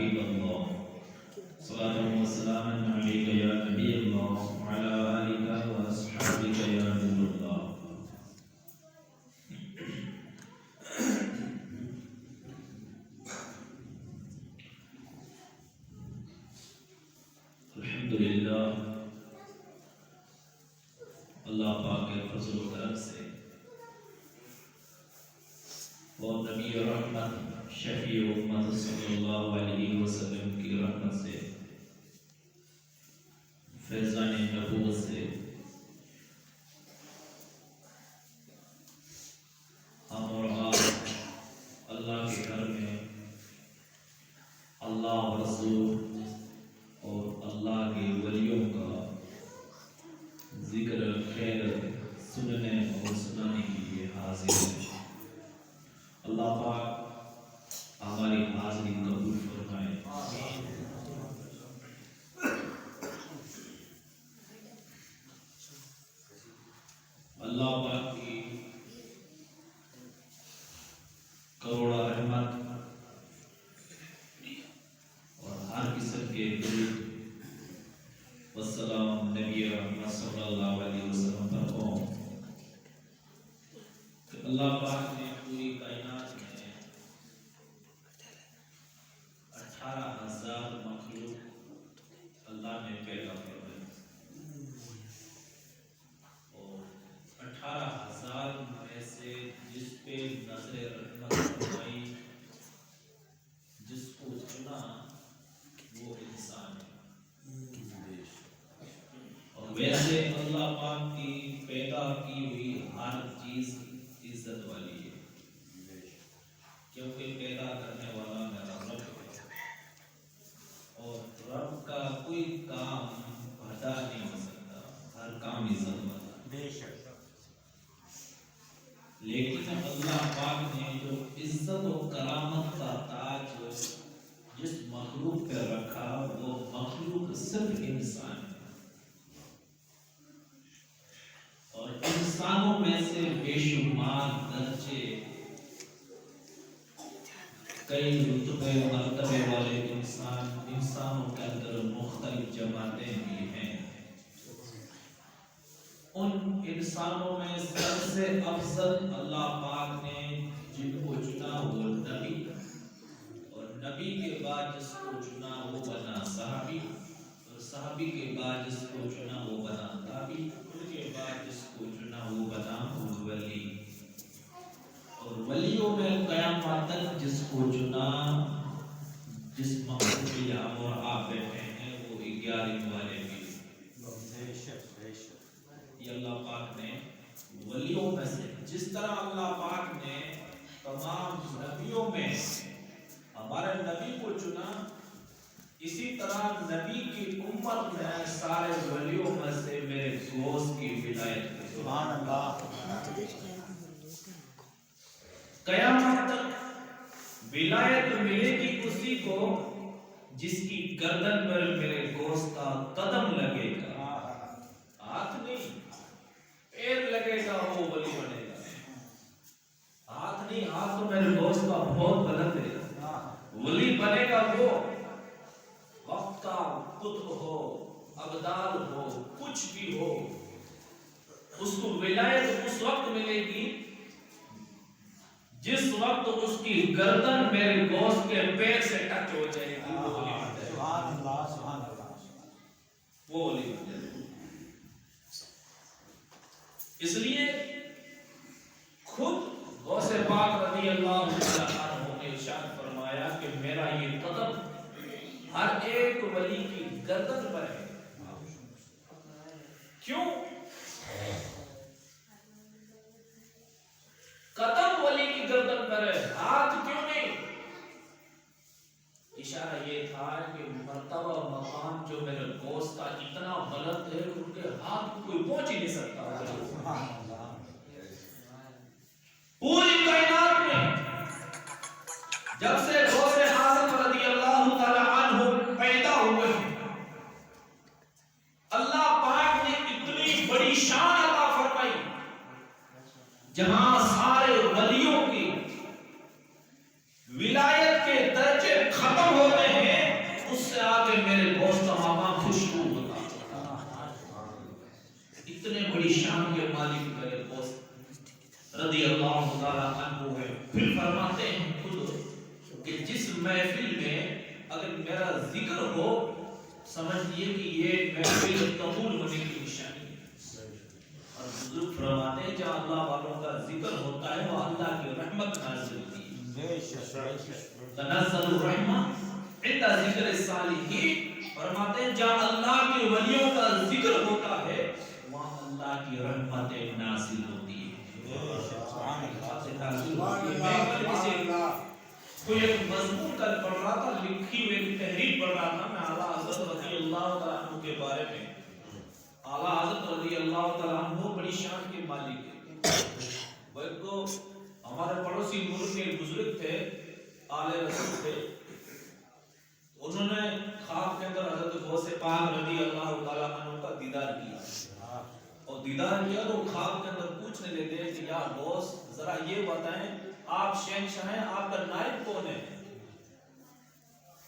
حبیب اللہ صلاۃ و سلام علیک یا نبی اللہ وعلی آلک و اصحابک یا نور اللہ. الحمدللہ اللہ پاک کے فضل و کرم سے اور نبی رحمت شفیع امت صلی اللہ علیہ وسلم کی رحمت سے فیضان نبوت سے ہم اور آپ اللہ کے گھر میں اللہ و رسول اور اللہ کے ولیوں کا ذکر خیر سننے اور سنانے کے لیے حاضر ہیں. اللہ پاک ہماری حاضری قبول فرمائے. اللہ پاک کی کروڑا رحمت اور ہر قسم کے درود والسلام نبی رحمت صلی اللہ علیہ وسلم پر ہوں کہ اللہ پاک نے پوری کائنات میں 18,000 مخلوق اللہ نے پیدا فرمائی اور 18,000 میں سے جس پہ نظر رحمت فرمائی جس کو چنا وہ انسان ہے. اور ویسے اللہ پاک کی پیدا کی ہوئی ہر چیز عزت والی ہے کیونکہ پیدا کرنے والا میرا رب ہے اور رب کا کوئی کام بھٹا نہیں ہو سکتا, ہر کام عزت والا ہے. لیکن اللہ پاک نے جو عزت و کرامت کا تاج جس مخلوق پہ رکھا وہ مخلوق صرف انسان ہے اور انسانوں میں سے بے شمار درجے کئی رتبے مرتبے والے انسانوں کے اندر مختلف جماعتیں بھی ہیں. ان انسانوں میں سب سے افضل اللہ پاک نے جن کو چنا وہ نبی اور نبی کے بعد جس کو چنا وہ بنا صحابی اور صحابی کے بعد جس کو چنا وہ بنا تابعی ان کے بعد جس کو چنا وہ بنا ولی اور ولیوں میں قیامت تک جس کو چنا جس مقصد کے لیے ہم اور آپ بیٹھے ہیں وہ 11 والے بھی. یہ اللہ پاک نے ولیوں میں سے جس طرح اللہ پاک نے تمام نبیوں میں ہمارے نبی کو چنا اسی طرح نبی کی امت میں سارے ولیوں میں سے میرے دوست کی ولایت کی. سبحان اللہ. قیامت تک ولایت ملے گی اسی کو جس کی گردن پر میرے دوست کا قدم لگے گا, ہاتھ نہیں پیر لگے گا وہ ولی بنے گا. ہاتھ نہیں, ہاتھ تو میرے دوست کا بہت بلند ہے. ولی بنے گا وہ وقت کا قطب ہو ابدال ہو کچھ بھی ہو اس کو ولایت اس وقت ملے گی جس وقت اس کی گردن میرے دوست کے پیر سے ٹچ ہو جائے گی. سبحان اللہ سبحان اللہ. وہ ولی بن جائے گا. اس لیے خود غوث پاک رضی اللہ عنہ نے ارشاد فرمایا کہ میرا یہ قدم ہر ایک ولی کی گردن پر ہے. کیوں؟ قدم ولی کی گردن پر ہے, ہاتھ کیوں نہیں؟ اشارہ یہ تھا کہ مرتبہ مقام جو میرے دوست کا اتنا غلط ہے ان کے ہاتھ کو کوئی پہنچ ہی نہیں سکتا. پوری کائنات میں جب سے غوث اعظم رضی اللہ تعالی عنہ پیدا ہوئے اللہ پاک نے اتنی بڑی شان عطا فرمائی جہاں سارے ولیوں کی ولایت کے درجے ختم ہوتے ہیں ذکر ہو سمجھئے کہ یہ محفل قبول ہونے کی نشانی ہے۔ اور بزرگ فرماتے ہیں جہاں اللہ والوں کا ذکر ہوتا ہے وہ اللہ کی رحمت نازل ہوتی ہے۔ تنزل الرحمہ عند ذکر الصالحین، فرماتے ہیں جہاں اللہ کے ولیوں کا ذکر ہوتا ہے وہاں اللہ کی رحمتیں نازل ہوتی ہیں۔ کوئی ایک مضمون کل پڑھ رہا تھا، لکھی ہوئی ایک تحریر پڑھ رہا تھا میں اعلیٰ حضرت رضی اللہ تعالیٰ عنہ کے بارے میں۔ اعلیٰ حضرت رضی اللہ تعالیٰ عنہ بڑی شان کے مالک ہے۔ وہ ایک تو ہمارے پڑوسی ملک کے بزرگ تھے، آلِ رسول تھے، انہوں نے خواب کے اندر حضرت غوث پاک رضی اللہ تعالیٰ عنہ کا دیدار کیا، اور دیدار کیا تو خواب کے اندر پوچھنے لگے کہ یا غوث ذرا یہ بتائیں آپ شہنشاہ ہیں، آپ کا نائب کون ہے؟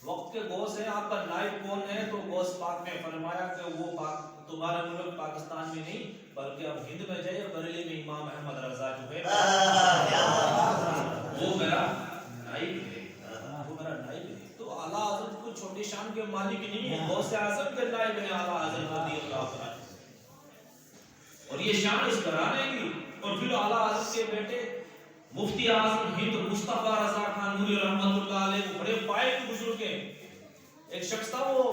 وقت کے غوث ہیں، آپ کا نائب کون ہے؟ تو غوث پاک نے فرمایا کہ وہ تمہارا ملک پاکستان میں نہیں بلکہ اب ہند میں جائے، بریلی میں امام احمد رضا جو ہے وہ میرا نائب ہے، وہ میرا نائب ہے۔ تو اعلیٰ حضرت کو چھوٹی شان کے مالک نہیں ہے، غوث اعظم کے نائب ہیں اعلیٰ حضرت رضی اللہ عنہ، اور یہ شان اس گھرانے کی۔ اور پھر اعلیٰ حضرت کے بیٹے مفتی اعظم ہند مصطفیٰ رضا خان نوری رحمۃ اللہ علیہ وہ بڑے پائے کے بزرگ ہیں۔ ایک شخص تھا وہ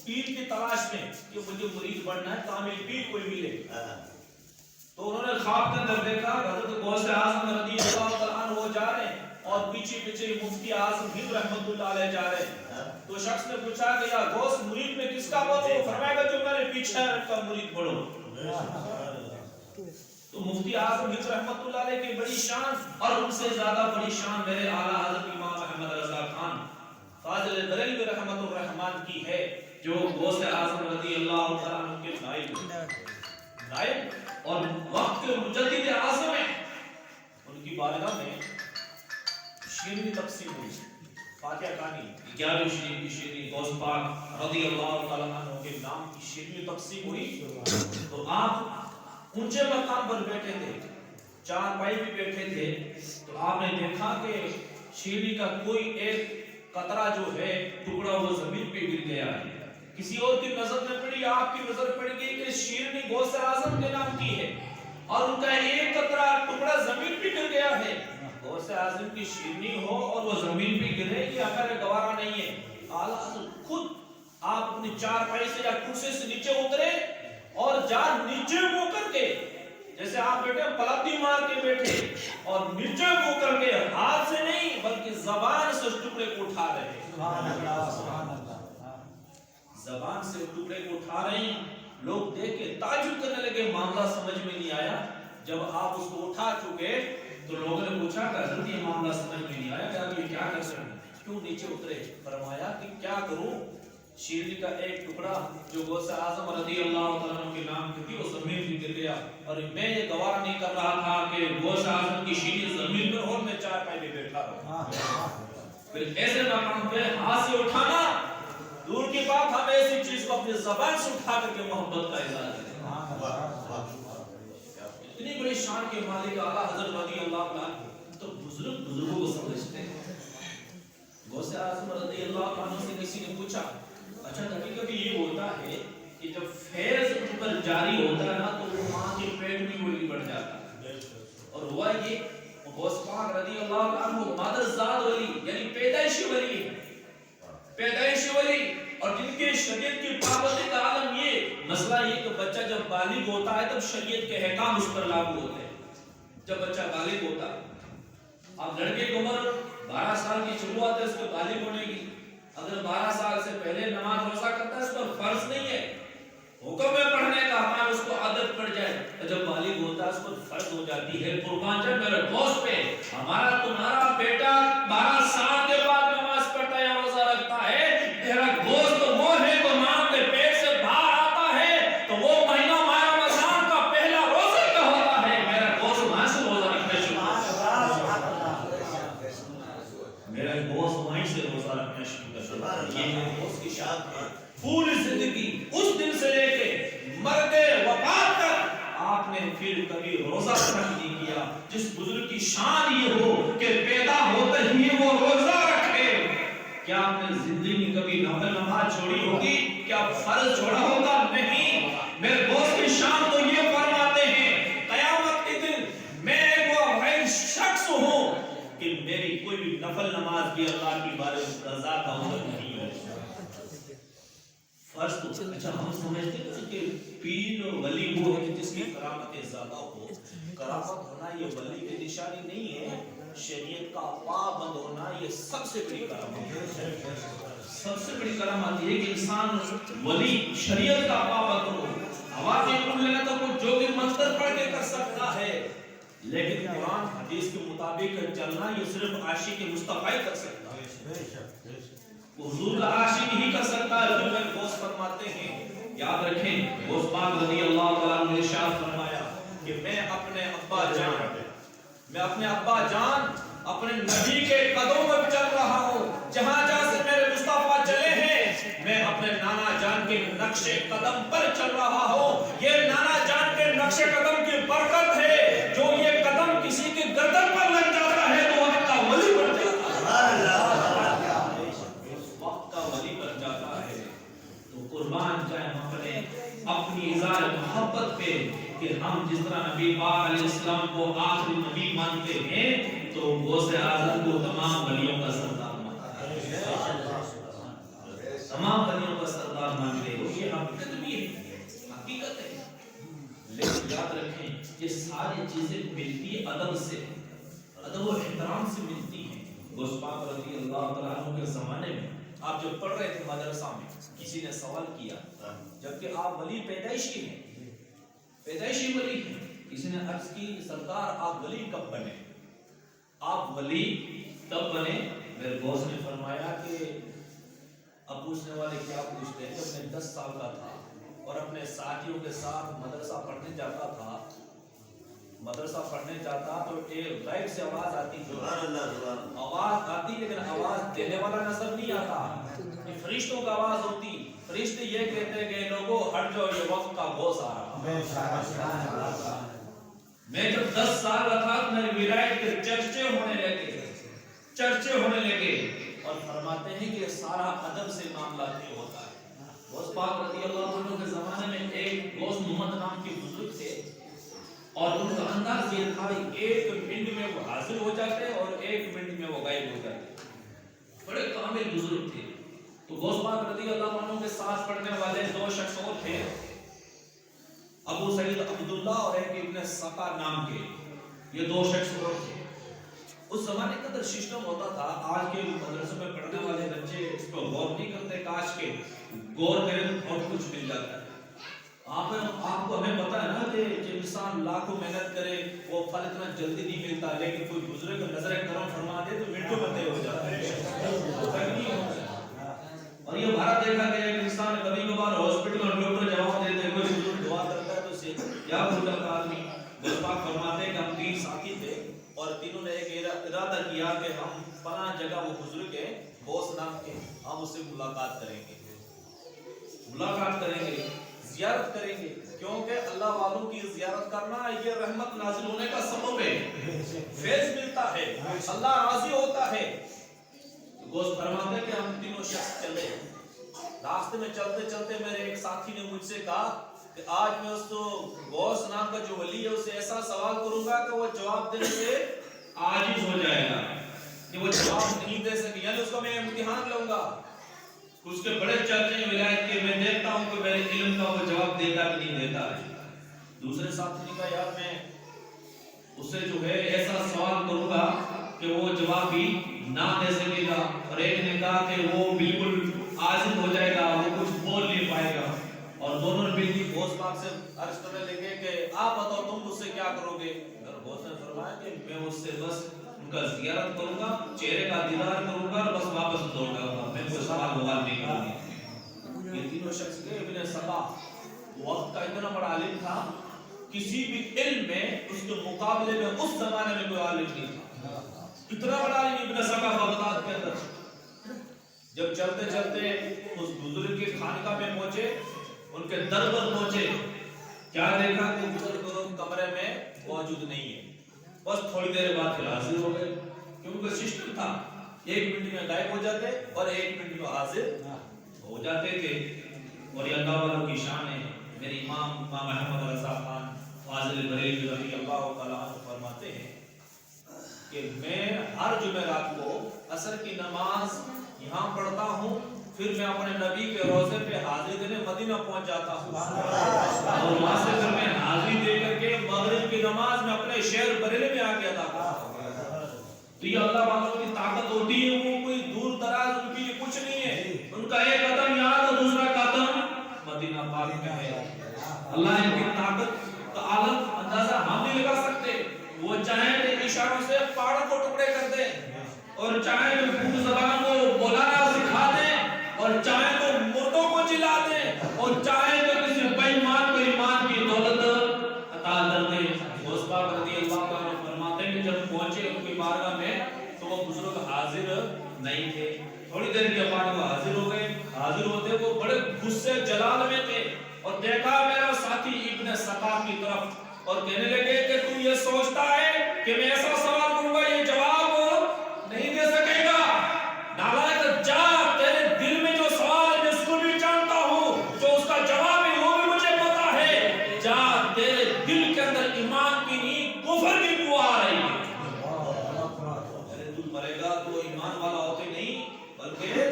پیر کی تلاش میں کہ مجھے مرید بننا ہے، کامل پیر کوئی ملے، تو انہوں نے خواب کے اندر دیکھا حضرت غوث اعظم رضی اللہ تعالیٰ عنہ وہ جا رہے ہیں اور پیچھے پیچھے مفتی اعظم ہند رحمۃ اللہ علیہ جا رہے ہیں۔ تو شخص نے پوچھا کہ یا غوث مرید میں کس کا بنو؟ فرمایا کہ جو میرے پیچھے ہے ان کا مرید بنو۔ تو مفتی اعظم ہند رحمۃ اللہ علیہ کی بڑی شان، اور ان سے زیادہ بڑی شان میرے اعلیٰ حضرت امام احمد رضا خان فاضل بریلوی رحمۃ الرحمان کی ہے، جو غوث اعظم رضی اللہ تعالیٰ عنہ کے نائب اور وقت کے مجدد اعظم ہیں۔ ان کی بارگاہ میں شیرنی تقسیم ہوئی، فاتحہ کہانی 11 شریف کی شیرنی، غوث پاک رضی اللہ تعالیٰ عنہ کے نام کی شیرنی تقسیم ہوئی۔ تو آپ اونچے مقام پر بیٹھے تھے، چار پائی بھی بیٹھے تھے، تو آپ نے دیکھا کہ شیرنی کا کوئی ایک قطرہ جو ہے ٹکڑا وہ زمین پہ گر گیا ہے۔ کسی اور کی نظر نہ پڑی، آپ کی نظر پڑ گئی کہ شیرنی غوث اعظم کے نام کی ہے اور ان کا ایک قطرہ ٹکڑا زمین پہ گر گیا ہے۔ غوث اعظم کی شیرنی ہو اور وہ زمین پہ گرے، یہ ہمارے گوارا نہیں ہے۔ اعلیٰ حضرت خود آپ اپنی چار پائی سے یا کرسی سے نیچے اترے اور جان نیچے منہ کر کے، جیسے آپ بیٹھے پلاتی مار کے بیٹھے، اور نیچے منہ کر کے ہاتھ سے نہیں بلکہ زبان سے اس ٹکڑے کو اٹھا رہے ہیں۔ سبحان اللہ، سبحان اللہ، زبان سے ٹکڑے کو اٹھا رہے ہیں۔ لوگ دیکھ کے تعجب کرنے لگے، معاملہ سمجھ میں نہیں آیا۔ جب آپ اس کو اٹھا چکے تو لوگوں نے پوچھا کہ حضرت یہ معاملہ سمجھ میں نہیں آیا کہ آپ یہ کیا کر رہے ہیں، کیوں نیچے اترے؟ فرمایا کہ کیا کروں، شیرنی کا ایک ٹکڑا جو غوث اعظم رضی اللہ تعالیٰ عنہ کے نام کی تھی وہ زمین پہ گر گیا، اور میں یہ گوارا نہیں کر رہا تھا کہ غوث اعظم کی شیرنی زمین پر اور میں چار پائی پہ بیٹھا رہا۔ پھر ایسے مقام پہ ہاتھ سے اٹھانا دور کی بات، ہم ایسی چیز کو اپنی زبان سے اٹھا کر کے محبت کا اظہار کریں۔ اتنی بڑی شان کے مالک اعلیٰ حضرت رضی اللہ عنہ، تو بزرگوں کو سمجھتے ہیں۔ غوث اعظم رضی اللہ عنہ سے کسی نے پوچھا، اچھا کبھی کبھی یہ ہوتا ہے کہ جب فیض ان پر جاری ہوتا ہے نا تو وہ ماں کے پیٹ میں ولی بڑھ جاتا ہے، اور ہوا یہ غوث پاک رضی اللہ عنہ مادرزاد ولی یعنی پیدائشی ولی ہے، پیدائشی ولی، اور جن کے شریعت کی پابندی کا عالم یہ مسئلہ یہ کہ بچہ جب بالغ ہوتا ہے تب شریعت کے احکام اس پر لاگو ہوتے ہیں۔ جب بچہ بالغ ہوتا ہے، اب لڑکے کی عمر 12 سال کی شروعات ہے اس کے بالغ ہونے کی، اگر 12 سال سے پہلے نماز روزہ کرتا ہے اس پر فرض نہیں ہے، حکم ہے پڑھنے کا، ہمارا اس کو عادت پڑ جائے، جب بالغ ہوتا ہے اس پر فرض ہو جاتی ہے۔ قربان جب میرے دوست پہ ہمارا تمہارا بیٹا 12 سال کے بعد نماز پڑھتا ہے یا روزہ رکھتا ہے، تیرا دوست وہ ہے تو ماں کے پیٹ سے باہر آتا ہے تو وہ مہینہ ماہ رمضان کا پہلا روزہ کا ہوتا ہے، میرا دوست وہاں سے روزہ رکھنے شروع میرے دوست وہیں سے روزہ رکھنا شروع کر، یہ میرے دوست کی شان ہے۔ پوری زندگی اس دن سے لے کے مرد وفات تک آپ نے پھر کبھی روزہ رکھ نہیں کیا۔ جس بزرگ کی شان یہ ہو کہ پیدا ہوتے ہی وہ روزہ رکھے، کیا آپ نے زندگی میں کبھی کوئی نفل نماز چھوڑی ہوگی، کیا فرض چھوڑا ہوگا؟ نہیں۔ میرے دوست کی شان تو یہ فرماتے ہیں قیامت کے دن میں ایک وہ واحد شخص ہوں کہ میری کوئی بھی نفل نماز بھی اللہ کی بارے میں قضا کا عذر نہیں ہے۔ فرض تو اچھا ہم سمجھتے ہیں کہ پیر ولی وہ ہے جس کی کرامت زیادہ ہو۔ کرامت ہونا یہ ولی کی نشانی نہیں ہے، شریعت کا پابند ہونا یہ سب سے بڑی کرامت ہے۔ سب سے بڑی کرامت یہ کہ انسان ولی شریعت کا پابند ہو۔ آواز پڑھ لینا تو کوئی جو بھی منتر پڑھ کے کر سکتا ہے، لیکن قرآن حدیث کے مطابق چلنا یہ صرف عاشق مصطفی کر سکتا ہے۔ حضور کا عاشق ہی کر سکتا ہے۔ جو میرے دوست فرماتے ہیں، یاد رکھیں غوث پاک رضی اللہ تعالیٰ عنہ نے ارشاد فرمایا کہ میں اپنے ابا جان اپنے نبی کے قدموں میں چل رہا ہوں، جہاں جہاں سے میرے مصطفیٰ چلے ہیں میں اپنے نانا جان کے نقش قدم پر چل رہا ہوں۔ یہ نانا جان کے نقش قدم کی برکت ہے، جو یہ قدم کسی کی گردن پر لگ جاتا ہے تو وقت کا ولی بن جاتا ہے، وقت کا ولی بن جاتا ہے۔ تو قربان جائیں ہم اپنی اظہار محبت پہ کہ ہم جس طرح نبی پاک علیہ السلام کو آخری نبی مانتے ہیں تو غوث اعظم کو تمام ولیوں کا سردار مانتے ہیں، تمام ولیوں کا سردار مانتے ہیں۔ یہ حقیقت بھی ہے، حقیقت ہے، لیکن یاد رکھیں یہ ساری چیزیں ملتی ادب سے، ادب و احترام سے ملتی ہیں۔ غوث پاک رضی اللہ تعالیٰ عنہ کے زمانے میں آپ جب پڑھ رہے تھے مدرسہ میں، کسی نے سوال کیا، جبکہ آپ ولی پیدائشی ہیں، پیدائشی ولی ہیں، کسی نے عرض کی سرکار آپ ولی کب بنے؟ آپ ولی تب بنے؟ میرے دوست نے فرمایا کہ اب پوچھنے والے کیا پوچھتے ہیں، جب میں 10 سال کا تھا اور اپنے ساتھیوں کے ساتھ مدرسہ پڑھنے جاتا تھا، تو ایک غیب سے آواز آتی، آواز آتی لیکن آواز دینے والا نظر نہیں آتا، یہ فرشتوں کا آواز ہوتی، فرشتے یہ کہتے کہ لوگوں ہٹ جاؤ یہ وقت کا غوث آ رہا۔ میں جب 10 سال کا تھا تو میری ولایت کے چرچے ہونے لگے اور فرماتے ہیں کہ یہ سارا ادب سے معاملہ نہیں ہوتا ہے۔ غوث پاک رضی اللہ عنہ کے زمانے میں ایک غوث محمد نام کے بزرگ تھے اور ان کا انداز یہ تھا ایک منٹ میں وہ حاضر ہو جاتے اور ایک منٹ میں وہ غائب ہو جاتے، بڑے کامل بزرگ تھے۔ تو غوث پاک رضی اللہ عنہ کے ساتھ پڑھنے والے 2 شخص اور تھے، ابو سعید عبداللہ اور ایک ابن سقا نام کے، یہ 2 شخص اور تھے۔ اس زمانے کا سسٹم ہوتا تھا، آج کے مدرسوں میں پڑھنے والے بچے اس پر غور نہیں کرتے، کاش کے غور کریں تو بہت کچھ مل جاتا ہے۔ آپ کو ہمیں پتا ہے نا کہ جب انسان لاکھوں محنت کرے وہ پھل اتنا جلدی نہیں ملتا، لیکن کوئی بزرگ نظر کرم فرما دے تو منٹوں میں طے ہو جاتا ہے۔ اور یہ بھارت دیکھا گیا کہ انسان کبھی کبھار ہاسپٹل اور ڈاکٹر جواب دیتے ہیں، کوئی بزرگ دعا کرتا ہے تو اسے کیا بھول جاتا آدمی۔ غوث پاک فرماتے ہیں کہ ہم 3 ساتھی تھے اور تینوں نے ایک ارادہ کیا کہ ہم فلاں جگہ وہ بزرگ ہے غوث نام کے، ہم اس سے ملاقات کریں گے، زیارت کریں گے، کیونکہ اللہ والوں کی زیارت کرنا یہ رحمت نازل ہونے کا سبب ہے، فیض ملتا ہے، اللہ راضی ہوتا ہے۔ غوث فرماتے ہیں کہ ہم تینوں شخص چلے، راستے میں چلتے چلتے میرے ایک ساتھی نے مجھ سے کہا کہ آج میں اس کو غوث نام کا جو ولی ہے اسے ایسا سوال کروں گا کہ وہ جواب دینے سے عاجز ہو جائے گا، کہ وہ جواب نہیں دے سکے، یعنی اس کو میں امتحان لوں گا۔ اس کے بڑے چرچے ہیں ولایت کے، میں دیکھتا ہوں کہ میرے علم کا وہ جواب دیتا کہ نہیں دیتا ہے۔ دوسرے ساتھی نے کہا یار میں اسے جو ہے ایسا سوال کروں گا کہ وہ جواب بھی نہ دے سکے گا، اور ایک نے کہا کہ وہ بالکل عاجز ہو جائے گا، وہ کچھ بول نہیں پائے گا۔ اور دونوں نے مل کے غوث پاک سے عرض کرنے لگے کہ آپ بتاؤ تم مجھ سے کیا کرو گے؟ غوث نے فرمایا کہ میں اس سے بس ان کا زیارت کروں گا، چہرے کا دیدار کروں گا، بس واپس لوٹ آؤں گا، میں کوئی سوال بوال نہیں کروں گا۔ یہ تینوں شخص کے ابن سبا وقت کا اتنا بڑا عالم تھا، کسی بھی علم میں اس کے مقابلے میں اس زمانے میں کوئی عالم نہیں تھا، اتنا بڑا عالم ابن سبا بغداد کے اندر۔ جب چلتے چلتے اس بزرگ کے خانقاہ میں پہنچے، ان کے در پر پہنچے، کیا دیکھا کہ بزرگ کمرے میں موجود نہیں ہے، بس تھوڑی دیر بعد پھر حاضر ہو گئے، کیونکہ سسٹم تھا 1 منٹ میں غائب ہو جاتے اور 1 منٹ میں حاضر ہو جاتے تھے. اور یہ اللہ والوں کی شان ہے. میرے امام محمد رضا خان فاضل بریلوی رضی اللہ تعالیٰ عنہ فرماتے ہیں کہ میں ہر جمعرات کو عصر کی نماز یہاں پڑھتا ہوں, پھر میں اپنے نبی کے روضے پہ حاضری دینے مدینہ پہنچ جاتا ہوں, اور وہاں سے پھر میں حاضری دے کر کے مغرب کی نماز میں اپنے شہر بریلی میں آ کے ادا کرتا ہوں. تو یہ اللہ والوں کی طاقت ہوتی ہے, وہ کوئی دور دراز ان کے لیے کچھ نہیں ہے. ان کا ایک قدم یہاں تو دوسرا قدم مدینہ پاک میں ہے. اللہ ان کی طاقت کا عالم اندازہ ہم نہیں لگا سکتے. وہ چاہیں تو اشاروں سے پہاڑوں کو ٹکڑے کر دیں, اور چاہیں تو اردو زبان کو بولانا سکھا دیں, اور چاہیں تو مردوں کو جلا دیں, اور چاہیں تو کسی بے ایمان کو ایمان کی دولت عطا کر دیں. غوث پاک رضی اللہ عنہ فرماتے ہیں کہ جب پہنچے ان کی بارگاہ میں تو وہ بزرگ حاضر نہیں تھے. تھوڑی دیر کے بعد وہ حاضر ہو گئے. حاضر ہوتے وہ بڑے غصے جلال میں تھے, اور دیکھا میرا ساتھی ابن سقا کی طرف, اور کہنے لگے کہ تو یہ سوچتا ہے کہ میں ایسا سوال کروں گا یہ جواب نہیں دے سکے گا. نالائق جا, تیرے دل میں جو سوال ہے اس کو بھی جانتا ہوں, جو اس کا جواب ہے وہ بھی مجھے پتا ہے. جا, تیرے دل کے اندر ایمان کی نہیں کفر کی بو آ رہی ہے. ارے تو مرے گا تو ایمان والا ہو کے نہیں بلکہ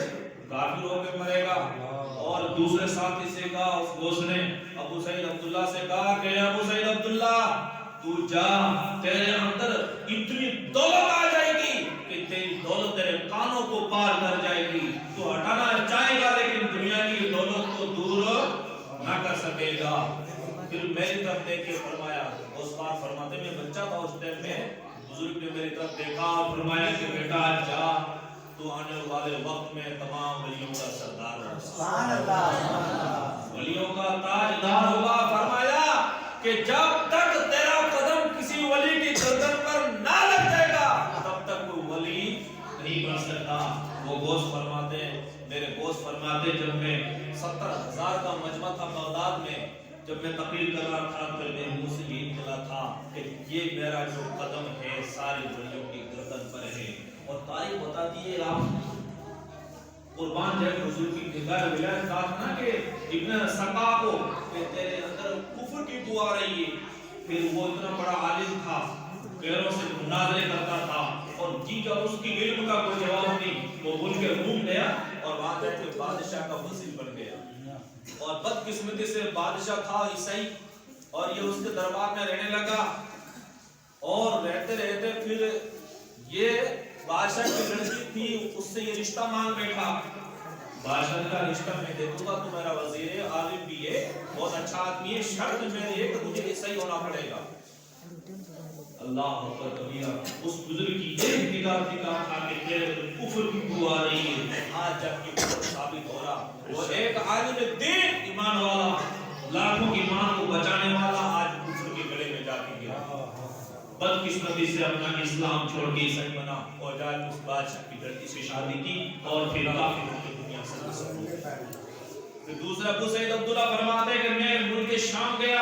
کافر ہو کے مرے گا. اور دوسرے ساتھی سے کہا, اس دوست نے ابو سعید عبداللہ سے کہا کہ ابو سعید عبداللہ تو جا, تیرے اندر اتنی دولت آ جائے گی کہ تیری دولت تیرے کانوں کو پار کر جائے گی. تو ہٹانا چاہے گا لیکن دنیا کی دولت کو دور نہ کر سکے گا. پھر میری طرف دیکھ کے فرمایا, اس بار فرماتے میں بچہ تھا اس ٹائم میں, بزرگ نے میری طرف دیکھا اور فرمایا کہ بیٹا جا, تو آنے والے وقت میں تمام ولیوں کا سردار ہوگا. سبحان اللہ, ولیوں کا تاجدار ہوگا. فرمایا کہ جب تک تیرا قدم کسی ولی کی گردن پر نہ لگ جائے گا تب تک وہ ولی نہیں بن سکتا. وہ غوث فرماتے, میرے غوث فرماتے, جب میں 70,000 کا مجمع تھا بغداد میں, جب میں تقریر کر رہا تھا تو میرے منہ سے یہ نکلا تھا کہ یہ میرا جو قدم ہے سارے ولیوں کی گردن پر ہے. اور تاریخ بتاتی ہے, آپ قربان جائے حضور کی نگاہ ولایت کہا نا کہ ابن سقا کو کہ تیرے اندر کفر کی بو آ رہی ہے. پھر وہ اتنا بڑا عالم تھا, پیروں سے مناظرے کرتا تھا, اور جی جب اس کی علم کا کوئی جواب نہیں, وہ بول کے روم گیا اور وہاں جا کے بادشاہ کا وزیر بن گیا. اور بدقسمتی سے بادشاہ تھا عیسائی, اور یہ اس کے دربار میں رہنے لگا, اور رہتے رہتے پھر یہ بادشاہ کی لڑکی تھی, اس سے یہ رشتہ مانگ بیٹھا. بادشاہ کا رشتہ میں دیکھوں گا, تو میرا وزیر ہے, عالم بھی ہے, بہت اچھا آدمی ہے, شرط میری ہے کہ مجھے عیسائی ہونا پڑے گا. اللہ اکبر کبیرہ. اس بزرگ کی ایک نگاہ دکھا تھا کہ تیرے کفر کی بو آ رہی ہے. آج جب یہ کفر ثابت ہو رہا, وہ ایک عالم دین ایمان والا, لاکھوں کی ایمان کو بچانے والا, آج کفر کے گلے میں جا کے گرا. بدقسمتی سے اپنا اسلام چھوڑ کے عیسائی بنا, اور جا کے اس بادشاہ کی لڑکی سے شادی کی, اور پھر کافر ہو کے دنیا سے نصب ہو گیا. پھر دوسرا ابو سعید عبداللہ فرماتے ہیں کہ میں ملک شام گیا,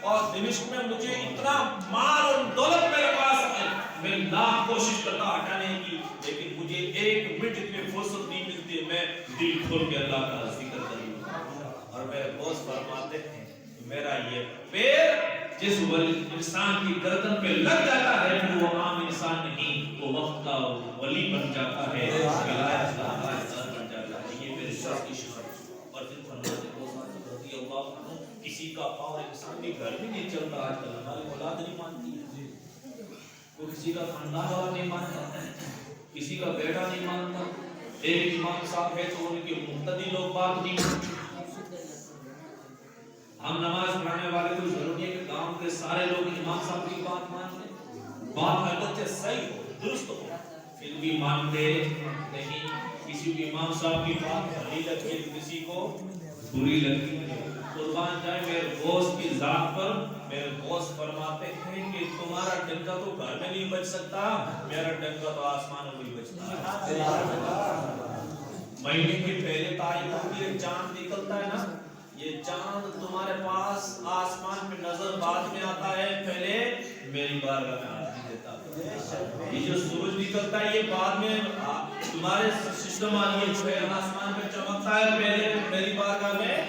اور دمشق میں مجھے اتنا مال اور دولت میرے پاس ہے, میں لاکھ کوشش کرتا ہٹانے کی, لیکن مجھے ایک منٹ کی فرصت نہیں ملتی. میں دل کھول کے اللہ کا ذکر کروں. اور میرے دوست فرماتے ہیں میرا یہ پیر جس انسان کی گردن پہ لگ جاتا ہے وہ عام انسان نہیں, وہ وقت کا ولی بن جاتا ہے, ولایت کا تاجدار بن جاتا ہے. یہ میرے شخص کی شخص. اور پھر فرماتے ہیں رضی اللہ عنہ, کسی کا اور انسان کے گھر بھی نہیں چلتا. آج کل ہماری اولاد نہیں مانتی ہے, وہ کسی کا خاندان والا نہیں مانتا, کسی کا بیٹا نہیں مانتا. ایک امام صاحب ہے تو ان کے مقتدی لوگ بات نہیں مانتے. ہم نماز پڑھنے والے کو ضروری ہے کہ گاؤں کے سارے لوگ امام صاحب کی بات مان لیں, بات اگرچہ صحیح ہو, درست ہو, پھر بھی مانتے نہیں. کسی کو امام صاحب کی بات بھلی لگتی ہے, کسی کو بری لگتی ہے. قربان جائے میرے غوث کی ذات پر. میرے غوث فرماتے ہیں کہ تمہارا ڈنکا تو گھر میں نہیں بچ سکتا, میرا ڈنکا تو آسمانوں میں بچتا ہے. مہینے کی پہلے تاریخ کو یہ چاند نکلتا ہے نا, یہ چاند تمہارے پاس آسمان میں نظر بعد میں آتا ہے, پہلے میری بارگاہ میں آتی دیتا ہے. یہ جو سورج نکلتا ہے یہ بعد میں تمہارے سسٹم آئیے جو ہے آسمان پہ چمکتا ہے، پہلے میری بارگاہ میں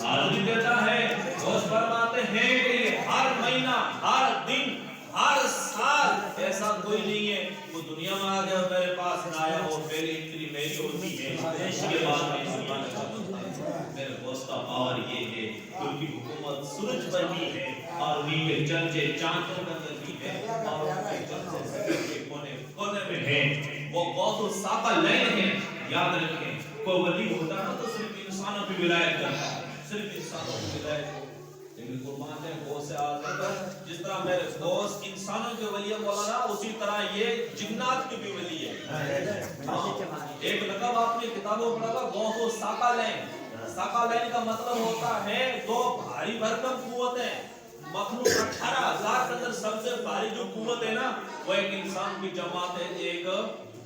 حاضری دیتا ہے۔ غوث فرماتے ہیں کہ ہر مہینہ، ہر دن، ہر سال ایسا کوئی نہیں ہے وہ دنیا میں آ گیا میرے پاس نہ آیا ہو، پہلے انٹری میری ہوتی ہے، اس کے بعد میں سلمان چمکتا ہے۔ میرے غوث کا پاور یہ ہے کیونکہ حکومت سورج پر بھی ہے اور انہیں کے چرچے چاندوں کے اندر بھی ہے اور ان کے چرچے زمین کے کونے کونے میں ہے۔ وہ غوث الثاقلین ہے، یاد رکھیں۔ کوئی ولی ہوتا نا تو صرف انسانوں پہ ولایت کرتا ہے، صرف انسانوں پہ ولایت ہو، لیکن قربان ہے غوث سے آزاد جس طرح میرے غوث انسانوں کے ولی مولانا، اسی طرح یہ جنات کے بھی ولی ہے۔ ایک لقب آپ نے کتابوں پڑھا تھا غوث الثاقلین۔ ثاقلین کا مطلب ہوتا ہے دو بھاری بھرکم قوتیں۔ مخلوق 18,000 کے اندر سب سے بھاری جو قوت ہے نا وہ ایک انسان کی جماعت ہے، ایک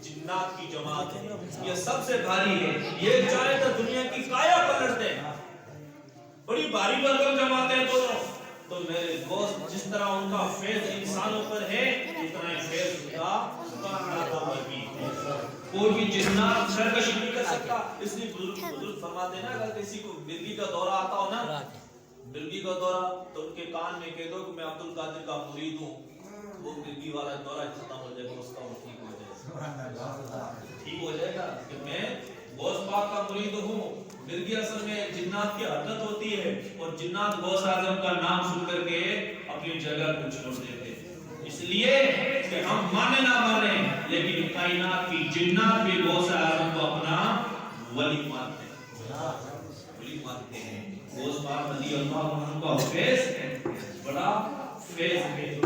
جنات کی جماعت ہے، یہ سب سے بھاری ہے۔ یہ چاہے تو دنیا کی کایا پلٹ دے، بڑی بھاری بھرکم جماعتیں دونوں۔ تو میرے دوست جس طرح ان کا فیض انسانوں پر ہے اتنا ہی فیض ان کا جناتوں پر بھی ہے۔ کوئی بھی جنات سرکشی نہیں کر سکتا۔ اس لیے بزرگ فرماتے ہیں نا اگر کسی کو مرگی کا دورہ آتا ہو نا، مرگی کا دورہ، تو ان کے کان میں کہہ دو کہ میں عبد القادر کا مرید ہوں، وہ مرگی والا دورہ ختم ہو جائے گا، اس کا وہ ٹھیک ہو جائے گا، ٹھیک ہو جائے گا کہ میں غوث پاک کا مرید ہوں۔ مرگی اصل میں جنات کی حرکت ہوتی ہے اور جنات غوث اعظم کا نام سن کر کے اپنی جگہ کو چھوڑ دیتے ہیں۔ اس لیے کہ ہم مانے نہ مانے لیکن کائنات کی جنات بھی غوث اعظم کو اپنا ولی مانتے ہیں، ولی مانتے ہیں۔ غوث پاک رضی اللہ عنہ کا فیض بڑا فیض ہے۔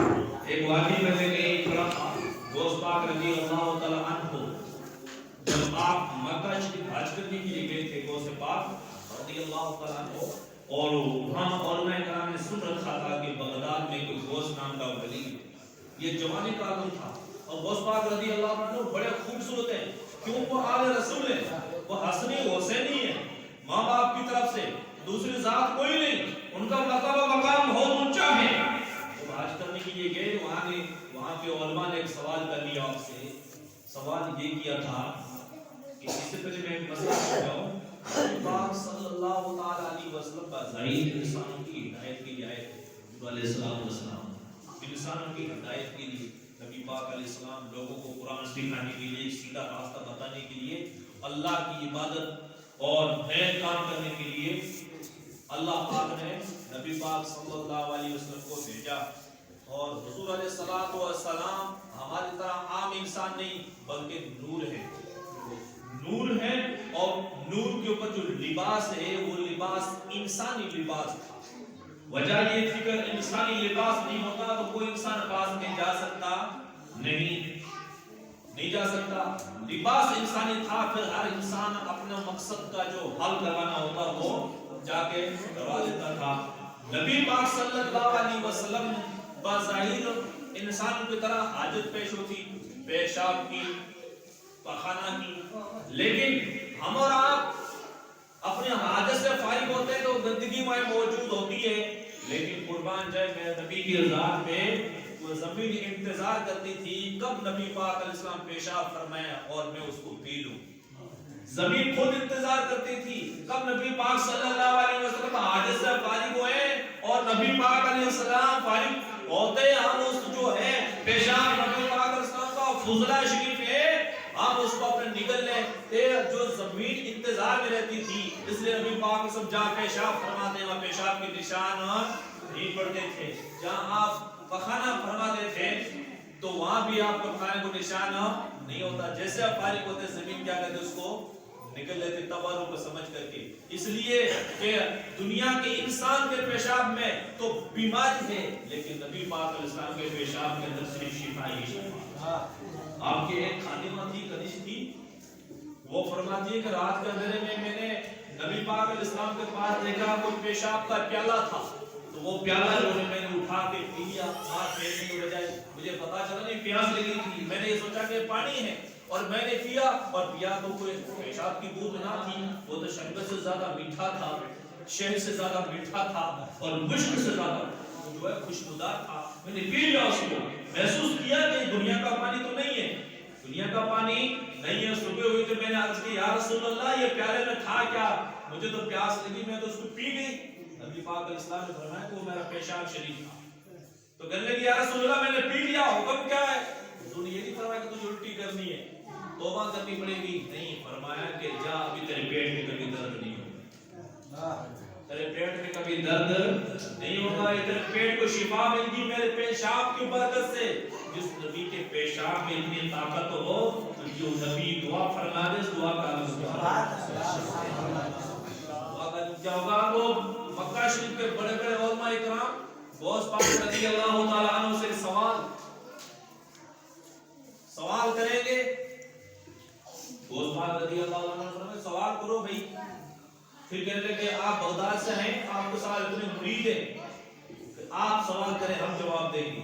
ایک واقعی میں نے کہیں پڑھا تھا، غوث پاک رضی اللہ تعالی عنہ جب آپ مکہ شریف حج کرنے کے لیے گئے تھے، غوث پاک رضی اللہ تعالی عنہ، اور وہاں علماء کرام نے سن رکھا تھا کہ بغداد میں کوئی غوث نام کا ولی ہے، یہ جوانی کا عالم تھا، اور غوث پاک رضی اللہ عنہ بڑے خوبصورت ہیں، کیوں وہ آل رسول ہیں، وہ حسنی حسینی ہیں، ماں باپ کی طرف سے دوسری ذات کوئی نہیں، ان کا مرتبہ مقام بہت اونچا ہے۔ جب حج کرنے کے لیے گئے وہاں کے علماء نے ایک سوال کر لیا آپ سے، سوال یہ کیا تھا کہ اس سے پہلے میں ایک مسئلہ سمجھاؤں، نبی پاک صلی اللہ تعالی علیہ وسلم کا ظاہر انسانوں کی ہدایت کے لیے آئے تھے علیہ السلام، انسانوں کی ہدایت کے لیے نبی پاک علیہ السلام لوگوں کو قرآن سکھانے کے لیے، سیدھا راستہ بتانے کے لیے، اللہ کی عبادت اور نیک کام کرنے کے لیے اللہ پاک نے نبی پاک صلی اللہ علیہ وسلم کو بھیجا۔ اور حضور علیہ السلام ہماری طرح عام انسان نہیں بلکہ نور ہے، نور ہے، اور نور کے اوپر جو لباس ہے وہ لباس انسانی لباس تھا۔ وجہ یہ تھی کہ انسانی لباس نہیں ہوتا تو کوئی انسان پاس میں جا سکتا نہیں جا سکتا، لباس انسانی تھا، پھر ہر انسان اپنا مقصد کا جو حل کروانا ہوتا وہ جا کے کروا لیتا تھا۔ نبی پاک صلی اللہ علیہ وسلم بظاہر انسان کی طرح حاجت پیش ہوتی، پیشاب کی، پخانہ کی، لیکن ہم اور آپ اپنے حاجت سے فارغ ہوتے ہیں تو گندگی میں موجود ہوتی ہے، لیکن قربان جائے میرے نبی کی ذات میں وہ زمین انتظار کرتی تھی کب نبی پاک علیہ السلام پیشاب فرمائے اور میں اس کو پی لوں۔ زمین خود انتظار کرتی تھی کب نبی پاک صلی اللہ علیہ وسلم حاجت سے فارغ ہوئے اور نبی پاک علیہ السلام فارغ ہوتے ہم اس جو ہے پیشاب نبی پاک علیہ السلام کا فضلہ شریف ہے ہم اس کو اپنے نگل لیں، جو زمین انتظار میں رہتی تھی، اس لیے نبی پاک سب جہاں پیشاب فرماتے ہیں پیشاب کے نشان نہیں پڑتے تھے، جہاں آپ پخانہ فرماتے تھے تو وہاں بھی آپ کو پخانے کو نشان نہیں ہوتا، جیسے آپ فارغ ہوتے زمین کیا کہتے اس کو نکل لیتے تباروں کو سمجھ کر کے۔ اس لیے کہ دنیا کے انسان کے پیشاب میں تو بیماری ہے لیکن نبی پاک علیہ السلام کے پیشاب کے اندر صرف شفا ہی شفا۔ آپ کے ایک خادمہ تھی کنیز تھی، وہ فرماتی ہے کہ رات کے اندھیرے میں نے نبی پاک علیہ السلام کے پاس دیکھا کوئی پیشاب کا پیالہ تھا، تو وہ پیالہ جو ہے میں نے اٹھا کے پی لیا، ہاتھ پھیرنے کی بجائے مجھے پتا چلا نہیں پیاس لگی تھی، میں نے یہ سوچا کہ پانی ہے اور میں نے پیا تو کوئی پیشاب کی بوند نہ تھی، وہ تو شربت سے زیادہ میٹھا تھا، شہد سے زیادہ میٹھا تھا اور مشک سے زیادہ جو ہے خوشبودار تھا، میں نے پی لیا اس کو، محسوس کیا کہ دنیا کا پانی تو نہیں ہے، دنیا کا پانی نہیں ہے صبح ہوئی تو میں نے عرض کی یا رسول اللہ یہ پیالے میں تھا کیا؟ مجھے تو پیاس لگی میں تو اس کو پی گئی۔ نبی پاک علیہ السلام نے فرمایا کہ وہ میرا پیشاب شریف تھا۔ تو کہنے لگی یا رسول اللہ میں نے پی لیا، حکم کیا ہے؟ حضور نے یہ نہیں فرمایا کہ تجھے الٹی کرنی ہے، توبہ کرنی پڑے گی، نہیں، فرمایا کہ جا ابھی تیرے پیٹ میں کبھی درد نہیں ہوگا، تیرے پیٹ میں کبھی درد نہیں ہوگا، تیرے پیٹ کو شفا مل گی میرے پیشاب کی برکت سے۔ جس نبی کے پیشاب میں اتنی طاقت ہو تو جو نبی دعا فرما دے اس دعا کا کیا ہوگا؟ وہ مکہ شریف کے بڑے بڑے علماء اکرام غوث پاک رضی اللہ تعالیٰ عنہ سے سوال کریں گے۔ غوث پاک رضی اللہ عنہ فرمائے سوال کرو بھائی۔ پھر کہنے لگے آپ بغداد سے ہیں، آپ کو سوال اتنے مرید ہیں، آپ سوال کریں ہم جواب دیں گے۔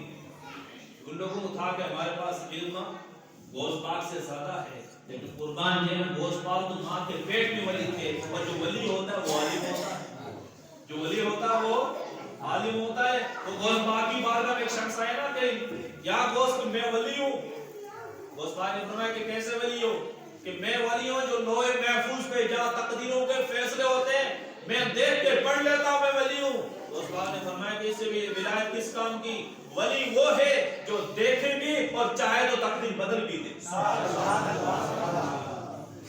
ان لوگوں کو تھا کہ ہمارے پاس علم غوث پاک سے زیادہ ہے، لیکن قربان یہ ہے غوث پاک تو ماں کے پیٹ میں ولی تھے، اور جو ولی ہوتا ہے وہ عالم ہوتا ہے، جو ولی ہوتا ہے وہ عالم ہوتا ہے۔ تو غوث پاک کی بارگاہ میں ایک شخص آیا نا کہ یا غوث میں ولی ہوں، غوث پاک نے فرمایا کہ کیسے ولی ہو؟ کہ میں ولی ہوں جو لوح محفوظ پہ جہاں تقدیروں کے فیصلے ہوتے ہیں میں دیکھ کے پڑھ لیتا ہوں، میں ولی ہوں۔ غوث پاک نے فرمایا کہ اس سے بھی ولایت کس کام کی؟ ولی وہ ہے جو دیکھے بھی اور چاہے تو تقدیر بدل بھی دے۔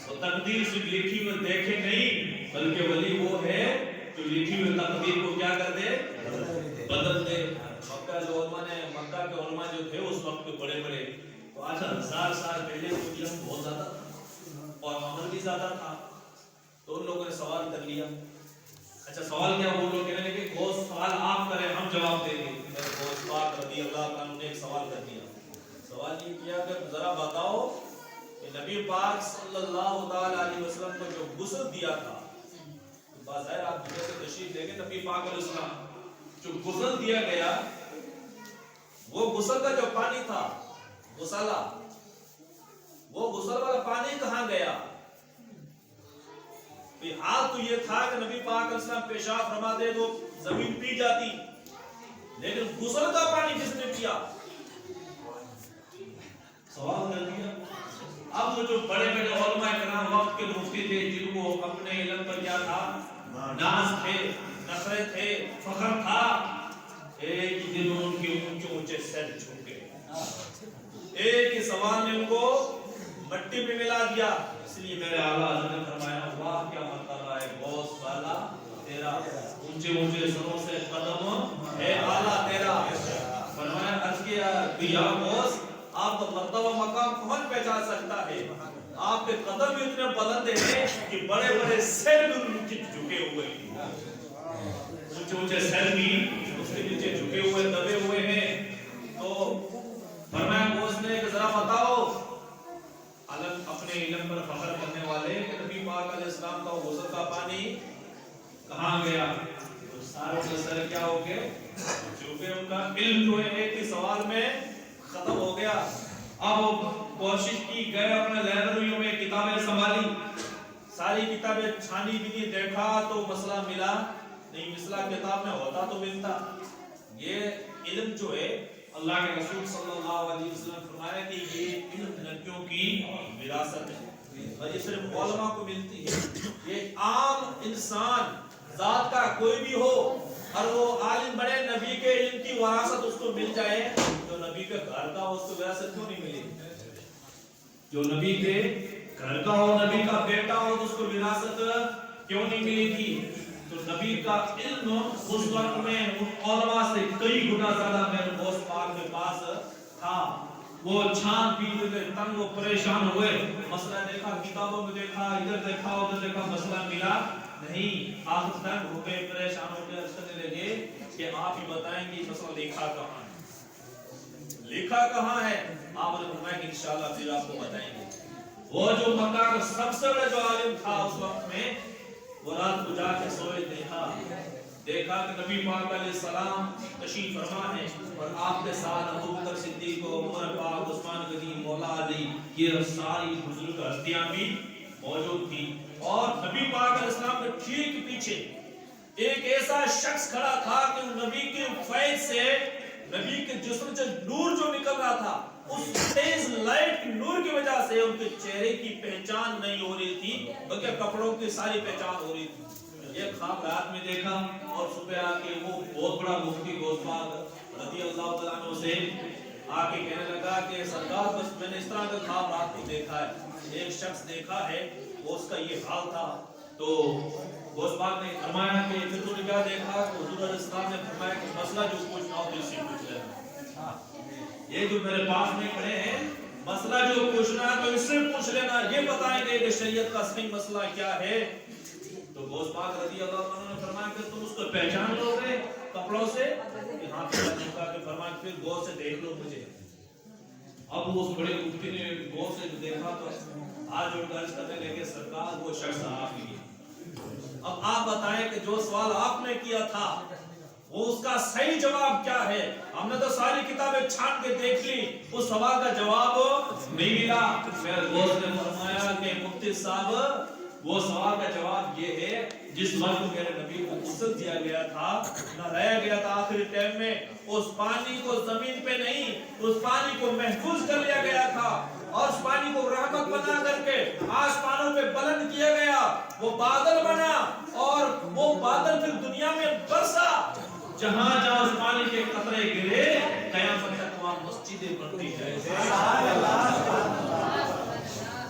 وہ تقدیر صرف لکھی ہوئی دیکھے نہیں، بلکہ ولی وہ ہے جو لکھی ہوئی تقدیر کو کیا کر دے؟ بدل دے۔ مکہ جو علماء نے، مکہ کے علماء جو تھے اس وقت کے بڑے بڑے، تو آج 1000 سال پہلے تو علم بہت زیادہ تھا اور عمل بھی زیادہ تھا، تو ان لوگوں نے سوال کر لیا۔ اچھا سوال کیا؟ وہ لوگ کہنے لگے غوث سوال آپ کریں ہم جواب دیں گے۔ غوث پاک رضی اللہ عنہ نے ایک سوال کر دیا۔ سوال یہ کیا کہ ذرا بتاؤ کہ نبی پاک صلی اللہ تعالی علیہ وسلم کو جو غسل دیا تھا، بظاہر آپ جیسے تشریف دیں گے، نبی پاک علیہ السلام جو غسل دیا گیا، وہ غسل کا جو پانی تھا غسلہ، وہ غسل والا پانی کہاں گیا؟ حال تو یہ تھا کہ نبی پاک علیہ السلام پیشاب فرماتے تو زمین پی جاتی، لیکن غسل کا پانی کس نے پیا؟ سوال کر دیا۔ اب وہ جو بڑے بڑے علماء کرام وقت کے مفتی تھے، جن کو اپنے علم پر کیا تھا؟ ناز تھے، نخرے تھے، فخر تھا، ایک دن ان کے اونچے اونچے سر جھک گئے، ایک ہی سوال نے ان کو مٹی میں ملا دیا۔ اس لیے میرے اعلیٰ حضرت نے فرمایا واہ کیا مرتبہ ہے غوث والا تیرا، اونچے اونچے سروں سے قدم ہے اعلیٰ تیرا۔ فرمایا عرض کیا یا غوث آپ کا مرتبہ مقام کون پہچان سکتا ہے؟ آپ کے قدم بھی اتنے بلند ہیں کہ بڑے بڑے سر بھی ان کے جھکے ہوئے ہیں، اونچے اونچے سر بھی اس کے نیچے جھکے ہوئے دبے ہوئے ہیں۔ تو فرمایا غوث نے کہ ذرا بتاؤ اپنے علم پر فخر کرنے والے کہ نبی پاک علیہ السلام کا غسل کا پانی کہاں گیا؟ تو سارے کے سر کیا ہو گئے؟ چونکہ ان کا علم جو ہے ایک ہی سوال میں ختم ہو گیا۔ اب کوشش کی گئے اپنے لائبریریوں میں کتابیں سنبھالی، ساری کتابیں چھانی بھی دیکھا تو مسئلہ ملا نہیں، مسئلہ کتاب میں ہوتا تو ملتا۔ یہ علم جو ہے اللہ کے رسول صلی اللہ علیہ وسلم فرمایا کہ یہ علم لڑکیوں کی وراثت ہے اور یہ صرف علماء کو ملتی ہے۔ یہ عام انسان ذات کا کوئی بھی ہو اور وہ عالم بڑے نبی کے علم کی وراثت اس کو مل جائے، جو نبی کے گھر کا اس کو وراثت کیوں نہیں ملی؟ جو نبی کے گھر کا ہو، نبی کا بیٹا ہو تو اس کو وراثت کیوں نہیں ملی تھی؟ تو نبی کا علم اس وقت میں ان علماء سے کئی گنا زیادہ میرے غوث پاک کے پاس تھا۔ وہ چھان پیتے تھے، تنگ و پریشان ہوئے، مسئلہ دیکھا، کتابوں میں دیکھا، ادھر دیکھا ادھر دیکھا، مسئلہ ملا نہیں۔ آخر تک ہو گئے، پریشان ہو کے عرض کرنے لگے کہ آپ ہی بتائیں کہ مسئلہ لکھا کہاں ہے، لکھا کہاں ہے؟ آپ نے فرمایا کہ انشاءاللہ پھر آپ کو بتائیں گے۔ وہ جو مکہ کا سب سے بڑا جو عالم تھا اس وقت میں، وہ رات کو جا کے سوئے، دیکھا کہ نبی پاک علیہ السلام تشریف فرما ہے اور آپ کے ساتھ ابوبکر صدیق و عمر پاک، عثمان غنی، مولا علی، یہ ساری بزرگ ہستیاں بھی موجود تھی۔ اور نبی پاک علیہ السلام کے ٹھیک پیچھے ایک ایسا شخص کھڑا تھا کہ نبی کے فیض سے، نبی کے جسم سے نور جو نکل رہا تھا اس تیز لائٹ کی نور کی وجہ سے ان کے چہرے کی پہچان نہیں ہو رہی تھی بلکہ کپڑوں کی ساری پہچان ہو رہی تھی۔ یہ خواب رات میں دیکھا اور صبح آ کے وہ بہت بڑا مفتی غوث پاک رضی اللہ تعالیٰ عنہ سے آ کے کہنے لگا کہ سرکار بس میں نے اس طرح کا خواب رات کو دیکھا ہے، ایک شخص دیکھا ہے وہ اس کا یہ حال تھا۔ تو غوث پاک نے فرمایا کہ پھر تو نے کیا دیکھا؟ تو حضور علیہ السلام نے فرمایا کہ مسئلہ جو پوچھنا ہو دل سے پوچھ لینا۔ یہ جو میرے پاس میں کھڑے ہیں مسئلہ جو پوچھنا ہے تو اس سے پوچھ لینا، یہ بتائیں گے کہ شریعت کا صحیح مسئلہ کیا ہے۔ تو غوث پاک رضی اللہ عنہ نے فرمایا کہ تم اس کو پہچان لو گے کپڑوں سے؟ کہ ہاں فرمایا پھر غور سے دیکھ لو مجھے۔ اب اس بڑے مفتی نے غور سے دیکھا تو آج جو درج کرنے لگے سرکار وہ شخص آپ ہی ہے۔ اب آپ بتائیں کہ جو سوال آپ نے کیا تھا وہ اس کا صحیح جواب کیا ہے؟ ہم نے تو ساری کتابیں چھان کے دیکھ لی، اس سوال کا جواب نہیں ملا۔ پھر غوث نے فرمایا کہ مفتی صاحب وہ سوال کا جواب یہ ہے جس وقت میرے نبی کو غسل دیا گیا تھا، نہلایا گیا تھا آخری ٹائم میں، اس پانی کو زمین پہ نہیں، اس پانی کو محفوظ کر لیا گیا تھا اور اس پانی کو رحمت بنا کر کے آسمانوں پہ بلند کیا گیا، وہ بادل بنا اور وہ بادل پھر دنیا میں برسا، جہاں جہاں اس پانی کے قطرے گرے قیامت تک وہاں مسجدیں بنتی جائیں گی۔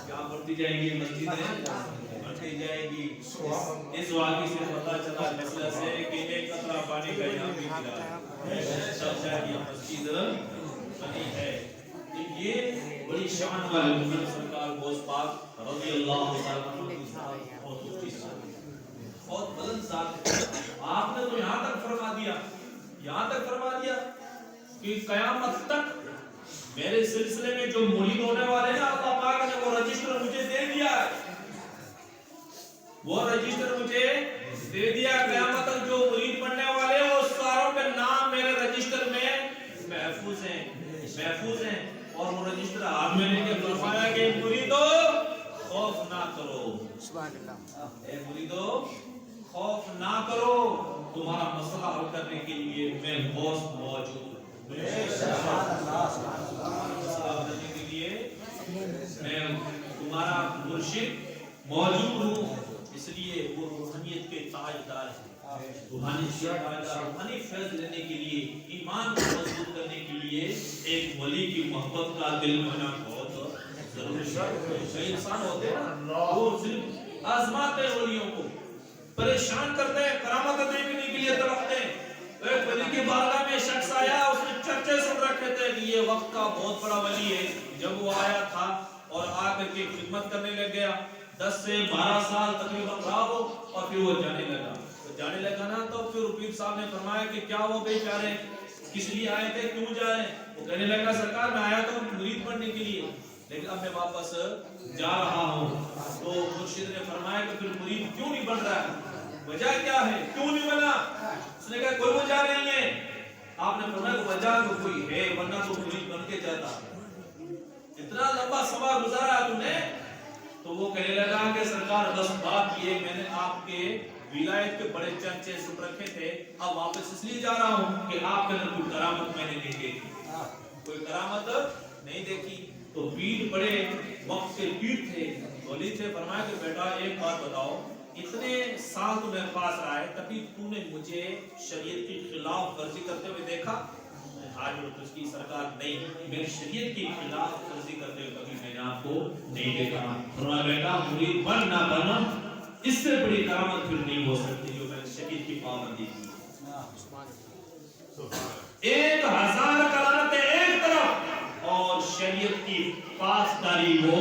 کیا بنتی جائیں گی؟ مسجدیں بنتی جائیں گی۔ اس واقعے سے پتہ چلا مسئلہ سے کہ ایک قطرہ پانی کا یہاں بھی گرا ہے، سب شاید یہ مسجد بنی ہے۔ یہ بڑی شان والے محمد سرکار غوث پاک رضی اللہ تعالیٰ عنہ کی ذات بہت اونچی ذات ہے، بہت بلند ذات ہے۔ آپ نے تو یہاں تک فرما دیا کہ قیامت تک میرے سلسلے میں جو مرید ہونے والے ہیں اللہ پاک نے وہ رجسٹر مجھے دے دیا ہے، وہ رجسٹر مجھے دے دیا۔ قیامت تک جو مرید بننے والے ہیں وہ ساروں کے نام میرے رجسٹر میں محفوظ ہیں اور وہ رجسٹر آپ میں نے کہ فرمایا کہ مریدو خوف نہ کرو، سبحان اللہ، اے مریدو خوف نہ کرو، تمہارا مسئلہ حل کرنے کے لیے میں غوث موجود ہوں، کرنے کے لیے میں تمہارا مرشد موجود ہوں۔ اس لیے وہ روحانیت کے تاجدار ہیں، روحانی فیض لینے کے لیے، ایمان کو مضبوط کرنے کے لیے ایک ولی کی محبت کا دل میں ہونا بہت ضروری ہے۔ کئی انسان ہوتے ہیں وہ صرف آزماتے ہیں، ولیوں کو پریشان کرتے ہیں، کرامت دیکھنے کے لیے تڑپتے ہیں۔ ایک ولی کی بارگاہ میں شخص آیا، اس نے چرچے سن رکھے تھے کہ یہ وقت کا بہت بڑا ولی ہے۔ جب وہ آیا تھا اور آ کر کے خدمت کرنے لگ گیا، 10 سے 12 سال تقریباً رہا وہ، اور پھر وہ جانے لگا نا، تو پھر پیر صاحب نے فرمایا کہ کیا وہ بے چارے کس لیے آئے تھے، کیوں جا رہے ہیں؟ وہ کہنے لگا سرکار میں آیا تو مرید بننے کے لیے، لیکن اب میں واپس جا رہا ہوں۔ تو مرشد نے فرمایا کہ پھر مرید کیوں نہیں بن رہا ہے، وجہ کیا ہے، کیوں نہیں بنا؟ اس نے کہا کوئی وجہ نہیں ہے۔ آپ نے فرمایا کہ وجہ تو کوئی ہے، ورنہ تو مرید بن کے جاتا۔ اتنا لمبا سما گزارا تم نے؟ تو وہ کہنے لگا کہ سرکار بس بات یہ، میں نے آپ کے ولایت کے بڑے چرچے سن رکھے تھے، اب واپس اس لیے جا رہا ہوں کہ آپ کے اندر کوئی کرامت میں نے نہیں دیکھی، کوئی کرامت نہیں دیکھی۔ تو پیر بڑے وقت کے پیر تھے، ولی تھے، فرمایا کہ بیٹا ایک بات بتاؤ، اتنے سال تو میرے پاس رہا ہے، کبھی تو نے مجھے شریعت کی خلاف ورزی کرتے ہوئے دیکھا؟ آج اس کی سرکار نہیں، میری شریعت کی خلاف ورزی کرتے ہوئے کبھی میں نے آپ کو نہیں دیکھا۔ فرمایا بیٹا مرید بن نہ بن، اس سے بڑی کرامت پھر نہیں ہو سکتی جو میں نے شریعت کی پابندی کی۔ 1000 کرامتیں ایک طرف اور شریعت کی پاسداری وہ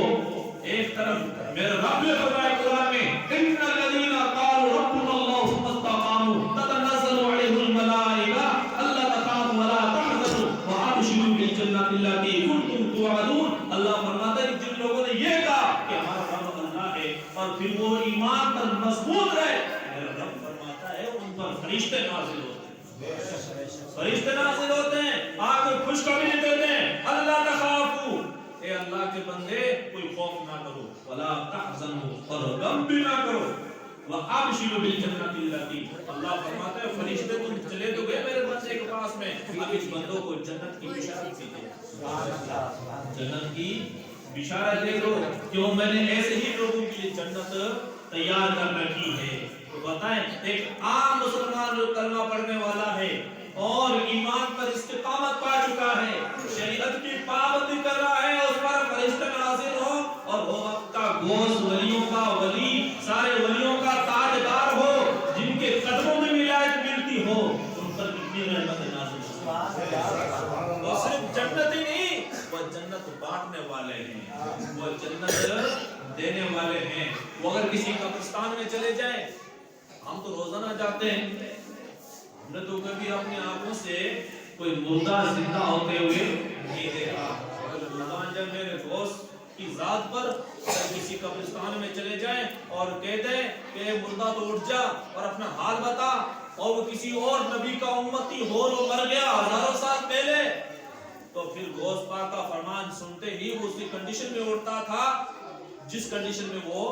ایک طرف۔ میرے رب نے فرمایا قرآن میں ان الذین قالوا ربنا اللہ ثم استقاموا تتنزل علیہم الملائکہ الا تخافوا ولا تحزنوا وابشروا بالجنۃ التي کنتم توعدون۔ اللہ فرماتا ہے جن لوگوں نے یہ کہا کہ ہمارا رب اللہ ہے اور پھر وہ ایمان پر مضبوط رہے، میرا رب فرماتا ہے ان پر فرشتے نازل ہوتے ہیں، فرشتے نازل ہوتے ہیں، آ کر خوشخبری دیتے ہیں، اللہ تخافوا، اے اللہ کے بندے کوئی خوف نہ کرو، ولا تحزنوا، اور غم بھی نہ کرو، وَأَبْشِرُوا بِالْجَنَّةِ الَّتِي اللہ فرماتا ہے فرشتے تم چلے تو گئے میرے بندے کے پاس میں اب اس بندوں کو جنت کی بشارت دیجئے جنت کی بشارت دے دو کیوں میں نے ایسے ہی لوگوں کے لیے جنت تیار کر رکھی ہے تو بتائیں ایک عام مسلمان جو کلمہ پڑھنے والا ہے اور ایمان پر استقامت پا چکا ہے شریعت کی پابندی کر رہا ہے اس پر فرشتے نازل ہو اور وہ وقت کا گوشت ولیوں کا ولی سارے ولیوں کا تاجدار ہو جن کے قدموں میں ولایت ملتی ہو ان پر کتنی رحمت نازل ہو وہ صرف جنت ہی نہیں وہ جنت بانٹنے والے ہیں وہ جنت دینے والے ہیں وہ اگر کسی قبرستان میں چلے جائیں ہم تو روزانہ جاتے ہیں ہم نے تو کبھی اپنی آنکھوں سے کوئی مردہ زندہ ہوتے ہوئے نہیں دیکھا اللہ جب میرے دوست کی ذات پر کسی قبرستان میں چلے جائیں اور کہہ دیں کہ مردہ تو اٹھ جا اور اپنا حال بتا اور وہ کسی اور نبی کا امتی ہو وہ مر گیا ہزاروں سال پہلے تو پھر غوث پاک کا فرمان سنتے ہی وہ اسی کنڈیشن میں اٹھتا تھا جس کنڈیشن میں وہ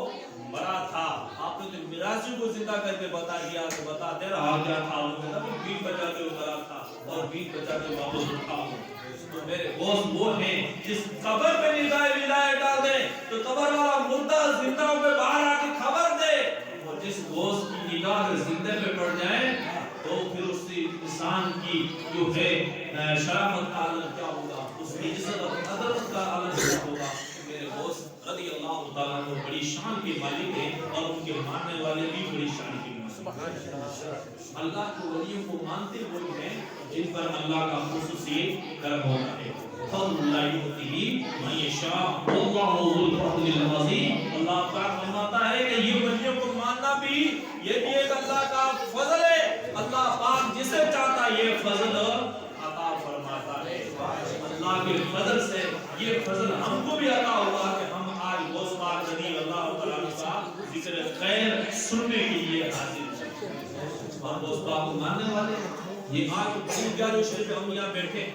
مرا تھا آپ نے تو میراثی کو زندہ کر کے بتا دیا تو بتاتے رہا کیا تھا وہ کہتا بھی بیٹ بجا کے مرا تھا اور بیٹ بجا کے واپس اٹھا ہوں تو میرے غوث وہ ہیں جس قبر پہ نگاہ ولایت ڈال دے تو قبر والا مردہ زندہ پہ باہر آ کے خبر دے اور جس غوث کی نگاہ زندہ پہ پڑ جائے تو پھر اس انسان کی جو ہے شرافت کا عالم کیا ہوگا اس کی عزت اور عظمت کا عالم کیا ہوگا میرے غوث رضی اللہ تعالیٰ عنہ بڑی شان کے مالک ہیں اور ان کے ماننے والے بھی بڑی شان کے مالک ہیں اللہ کے ولیوں کو مانتے ہوئے ہیں جن پر اللہ کا خصوصی کرم ہوتا ہے فضل اللہ یؤتیہ من یشاء واللہ ذو الفضل العظیم اللہ پاک فرماتا ہے کہ یہ ولیوں کو ماننا بھی یہ بھی ایک اللہ کا فضل ہے اللہ پاک جسے چاہتا یہ فضل عطا فرماتا ہے اللہ کے فضل سے یہ فضل ہم کو بھی عطا ہوا کہ ہم آج غوث پاک رضی اللہ تعالیٰ عنہ کا ذکر خیر سننے کے لیے حاضر ہیں اور غوث پاک کو ماننے والے یہ آج 11 شریف ہم یہاں بیٹھے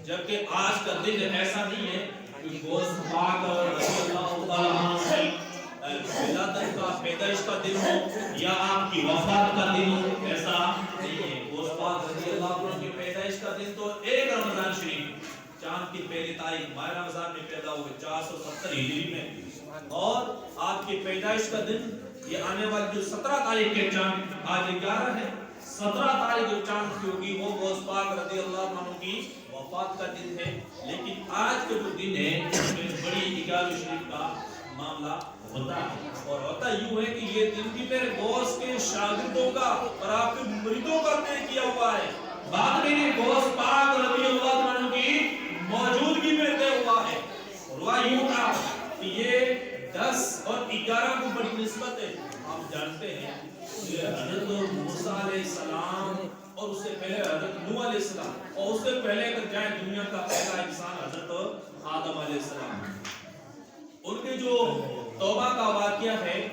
جبکہ آج کا دن ایسا نہیں ہے کہ غوث پاک رضی اللہ تعالیٰ عنہ ولادت کا پیدائش کا دن ہو یا آپ کی وفات کا دن ہو ایسا نہیں ہے غوث پاک رضی اللہ عنہ کی پیدائش کا دن تو ایک رمضان شریف چاند کی پہلی تاریخ ماہ رمضان میں پیدا ہوئے 470 ہجری میں اور آپ کی پیدائش کا دن یہ آنے والی جو 17 تاریخ کے چاند آج 11 ہے 17 تاریخ جو چاند کی ہوگی وہ غوث پاک رضی اللہ عنہ کی وفات کا دن ہے لیکن آج کا جو دن ہے اس میں بڑی 11 شریف کا معاملہ ہوتا ہے اور ہوتا یوں ہے کہ یہ دن بھی میرے غوث کے شاگردوں کا اور آپ کے مریدوں کا طے کیا ہوا ہے بعد میں غوث پاک رضی اللہ عنہ کی موجودگی میں طے ہوا ہے اور وہ یوں تھا کہ یہ 10 اور 11 کو بڑی نسبت ہے آپ جانتے ہیں کہ حضرت موسیٰ علیہ السلام اور اس سے پہلے حضرت نوح علیہ السلام اور اس سے پہلے اگر جائیں دنیا کا پہلا انسان حضرت آدم علیہ السلام ان کے جو توبہ کا واقعہ ہے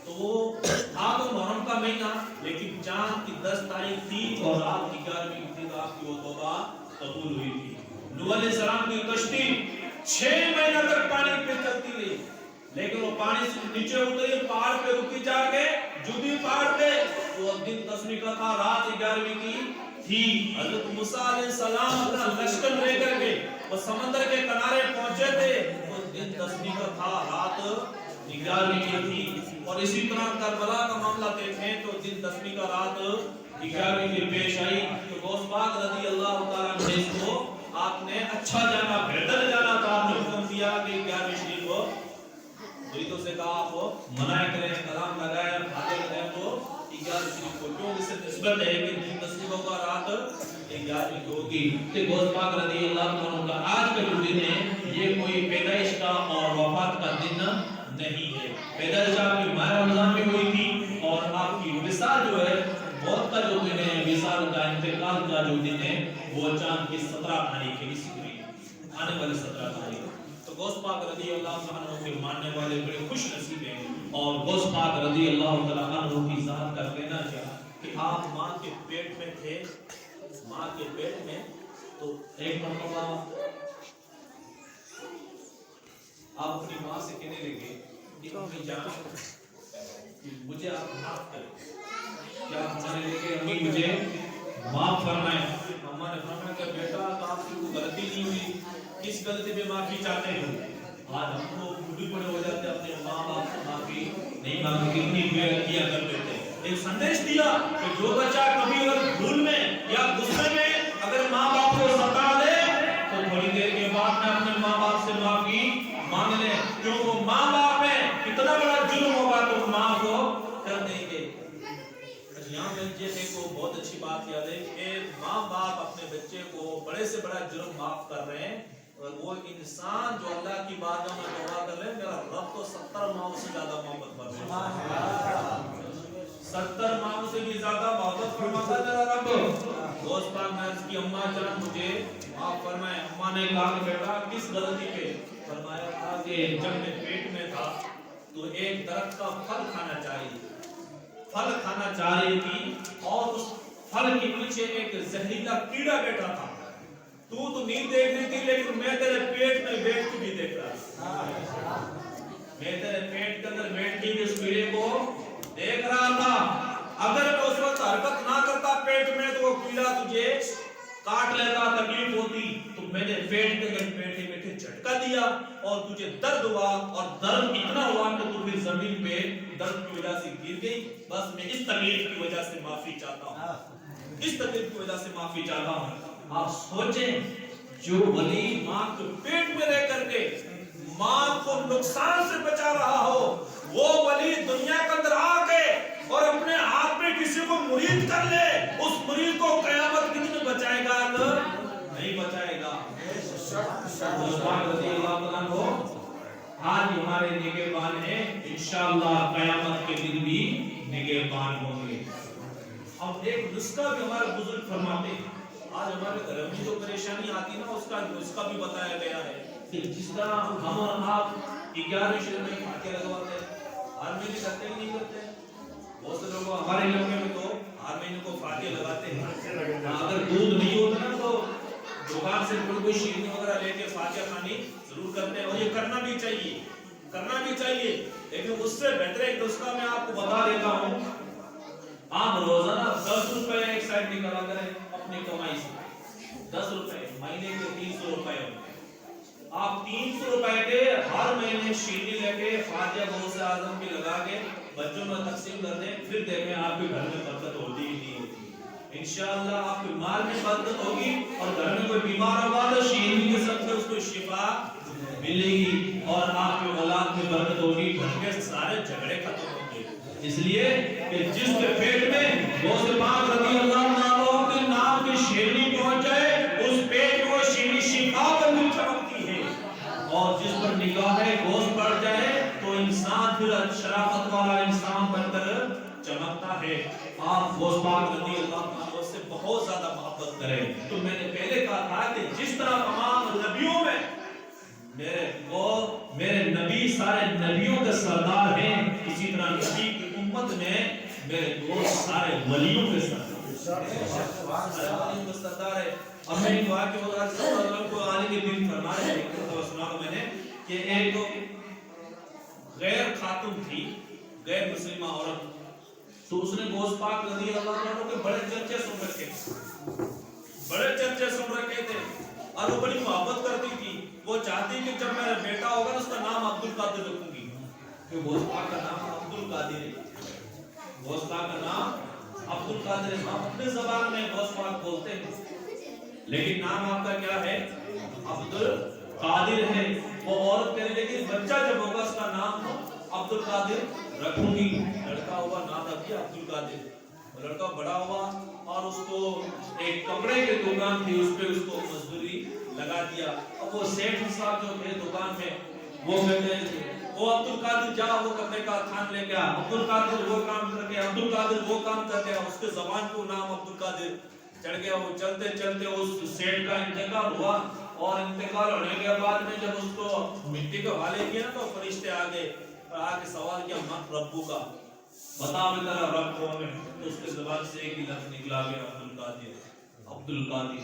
تو وہ تھا تو محرم کا مہینہ لیکن چاند کی 10 تاریخ تھی اور رات کی 11ویں تھی رات کی وہ توبہ قبول ہوئی تھی نوح علیہ السلام کی کشتی 6 مہینہ تک پانی پہ چلتی رہی لیکن وہ پانی سے نیچے اتری پہاڑ پہ رکی جا کے جو بھی پہاڑ پہ وہ دن 10ویں کا تھا رات 11ویں کی تھی حضرت موسیٰ علیہ السلام اپنا لشکر لے کر کے وہ سمندر کے کنارے پہنچے تھے وہ دن 10ویں کا تھا رات 11ویں کی تھی اور اسی طرح کربلا کا معاملہ دیکھیں تو دن 10ویں کا رات 11ویں کی پیش آئی تو غوث پاک رضی اللہ تعالیٰ عنہ کو آپ نے اچھا جانا بہتر جانا تھا آپ نے حکم دیا کہ 11ویں شریف کو مریدوں سے کہا آپ منع کریں کلام لگائیں بھاگے کریں تو 11ویں شریف کو کیوں اس سے نسبت ہے کہ دن 10ویں کا رات 11ویں کی ہوگی کہ غوث پاک رضی اللہ عنہ کا آج کا جو دن ہے یہ کوئی پیدائش کا اور وفات کا دن نہیں ہے پیدائش آپ کی ماہ رمضان میں ہوئی تھی اور آپ کی وصال جو ہے موت کا جو دن ہے وصال کا انتقال کا جو دن ہے وہ چاند کی 17 تاریخ ہے اسی طریقے آنے والے 17 تاریخ تو غوث پاک رضی اللہ عنہ کے ماننے والے بڑے خوش نصیب ہیں اور غوث پاک رضی اللہ تعالی عنہ کی ذات کا کہنا چاہا کہ آپ ماں کے پیٹ میں تھے ماں کے پیٹ میں تو ایک مرتبہ آپ اپنی ماں سے کہنے لگے کہ امی جان کہ مجھے آپ معاف کریں. کیا ہمارے لے کے امی مجھے معاف فرمائیں. اماں نے فرمایا کہ بیٹا تو آپ سے کوئی غلطی نہیں ہوئی, کس غلطی پہ معافی چاہتے ہو. آج ہم تو بوڑھے بڑے ہو جاتے ہیں, اپنے ماں باپ سے معافی نہیں مانگتے, کتنی بے کیا کر لیتے. ایک سندیش دیا کہ جو بچہ کبھی اگر بھول میں یا غصے میں اگر ماں باپ کو ستا دے تو تھوڑی دیر کے بعد میں اپنے ماں باپ سے معافی مانگ لے, کیونکہ وہ ماں باپ ہے, کتنا بڑا جرم ہوگا تو ماں کو کر دیں گے. یہاں مجھے ایک بہت اچھی بات یاد ہے کہ ماں باپ اپنے بچے کو بڑے سے بڑا جرم معاف کر رہے ہیں, اور وہ انسان جو اللہ کی بارگاہ میں توبہ کر رہے ہیں, میرا رب تو 70 ماؤں سے زیادہ محبت کر رہے ہیں. 70 ماؤں سے بھی زیادہ محبت فرماتا ہے میرا رب. دوست پاک نے عرض کی اماں جان مجھے معاف فرمائے. اماں نے کہا کہ بیٹا کس غلطی پہ؟ فرمایا تھا کہ جب میں پیٹ میں تھا تو ایک درخت کا پھل کھانا چاہ رہی تھی, اور اس پھل کے پیچھے ایک زہریلا کیڑا بیٹھا تھا. تو نہیں دیکھ رہی تھی, لیکن میں تیرے پیٹ میں بیٹھ کے بھی دیکھ رہا تھا. میں تیرے پیٹ کے اندر بیٹھ کے بھی اس کیڑے کو دیکھ رہا تھا. اگر میں اس وقت حرکت نہ کرتا پیٹ میں تو وہ کیڑا تجھے کاٹ لیتا, تکلیف ہوتی. تو میں نے پیٹ کے اندر بیٹھے بیٹھے جھٹکا دیا اور تجھے درد ہوا, اور درد اتنا ہوا کہ تو پھر زمین پہ درد کی وجہ سے گر گئی. بس میں اس تکلیف کی وجہ سے معافی چاہتا ہوں, اس تکلیف کی وجہ سے معافی چاہتا ہوں. آپ سوچیں, جو ولی ماں کے پیٹ میں رہ کر کے ماں کو نقصان سے بچا رہا ہو, وہ ولی دنیا کے اندر آ کے اور اپنے ہاتھ میں کسی کو مرید کر لے, اس مرید کو قیامت کے دن بچائے گا نہیں بچائے گا. رضی اللہ عنہ کو آج ہمارے نگہبان ہیں, انشاءاللہ قیامت کے دن بھی نگہبان ہوں گے. اب ایک نسخہ بھی ہمارے بزرگ فرماتے ہیں. آج ہمارے گھر میں جو پریشانی آتی ہے نا, اس کا نسخہ بھی بتایا گیا ہے کہ جس طرح ہم اور آپ 11 شہر میں فاتحہ لگواتے ہیں, ہر مہینے کرتے ہی نہیں کرتے. بہت سے لوگ ہمارے علاقے میں تو ہر مہینے کو فاتحہ لگاتے ہیں. اگر دودھ نہیں ہوتا نا تو دکان سے کوئی شیرنی وغیرہ لے کے فاتحہ خوانی ضرور کرتے ہیں, اور یہ کرنا بھی چاہیے. لیکن اس سے بہتر ایک نسخہ میں آپ کو بتا دیتا ہوں. آپ روزانہ 10 روپے ایک سائڈ نکالا کریں اپنی کمائی سے. 10 روپے مہینے کے 300 روپے ہوتے ہیں. آپ 300 روپے کے ہر مہینے شیرنی لے کے فاتحہ غوث اعظم کی لگا کے بچوں میں تقسیم کر دیں, پھر دیکھیں آپ کے گھر میں برکت ہوتی ہی نہیں ہوتی. انشاءاللہ آپ کے مال میں برکت ہوگی, اور گھر میں کوئی بیمار ہوگا تو شیرنی کے سب سے اس کو شفا ملے گی, اور آپ کے اولاد میں برکت ہوگی. گھر کے سارے جھگڑے ختم ہوں گے. اس لیے کہ جس کے پیٹ میں غوث پاک رضی اللہ عنہ کے نام کی شیرنی پہنچ جائے, اس پیٹ میں وہ شیرنی شفا بن چمکتی ہے. اور جس پر نگاہ غوث پڑ جائے تو انسان پھر شرافت والا انسان بن کر چمکتا ہے. آپ غوث پاک رضی اللہ عنہ سے بہت زیادہ محبت کریں. تو میں نے پہلے کہا تھا کہ جس طرح تمام نبیوں میں میرے نبی سارے نبیوں کے سردار ہیں, اسی طرح نبی کی امت میں میرے دوست سارے ولیوں کے سردار ہے. اب میں دعا کے وقت صلی اللہ علیہ وسلم کو آنے کے دن فرما رہے ہیں, سنا میں نے کہ ایک غیر خاتون تھی, غیر مسلمہ عورت, تو اس نے غوث پاک رضی اللہ عنہ کے بڑے چرچے سن رکھے تھے, اور وہ بڑی محبت کرتی تھی. وہ چاہتی کہ جب میرا بیٹا ہوگا اس کا نام عبد القادر رکھوں گی, کہ غوث پاک کا نام عبد القادر ہے. غوث پاک کا نام عبد القادر ہے. ہم اپنے زبان میں غوث پاک بولتے ہیں, لیکن نام آپ کا کیا ہے؟ عبد القادر ہے. وہ عورت کہنے لگی بچہ جب ہوگا اس کا نام عبد القادر رکھوں گی. لڑکا ہوا, نام رکھ دیا عبد القادر. لڑکا بڑا ہوا اور اس کو ایک کپڑے کی دکان تھی, اس پہ اس کو مزدوری لگا دیا. اب وہ سیٹھ صاحب جو تھے دکان میں, وہ کہتے ہیں وہ عبد القادر جا وہ کپڑے کا تھان لے گیا, عبد القادر وہ کام کر گیا, عبد القادر وہ کام کر گیا. اس کے زبان کو نام عبد القادر چڑھ گیا. وہ چلتے چلتے اس سیٹھ کا انتقال ہوا, اور انتقال ہونے کے بعد میں جب اس کو مٹی کے حوالے کیا نا, تو فرشتے آگے سوال کیا من ربو کا, بتا میں تیرا رب کون ہے. تو اس کے زبان سے ایک ہی لفظ نکلا گیا, عبد القادر, عبد القادر.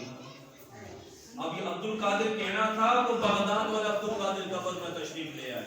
اب یہ عبد القادر کہنا تھا تو بغداد والے عبد القادر قبر میں تشریف لے آئے.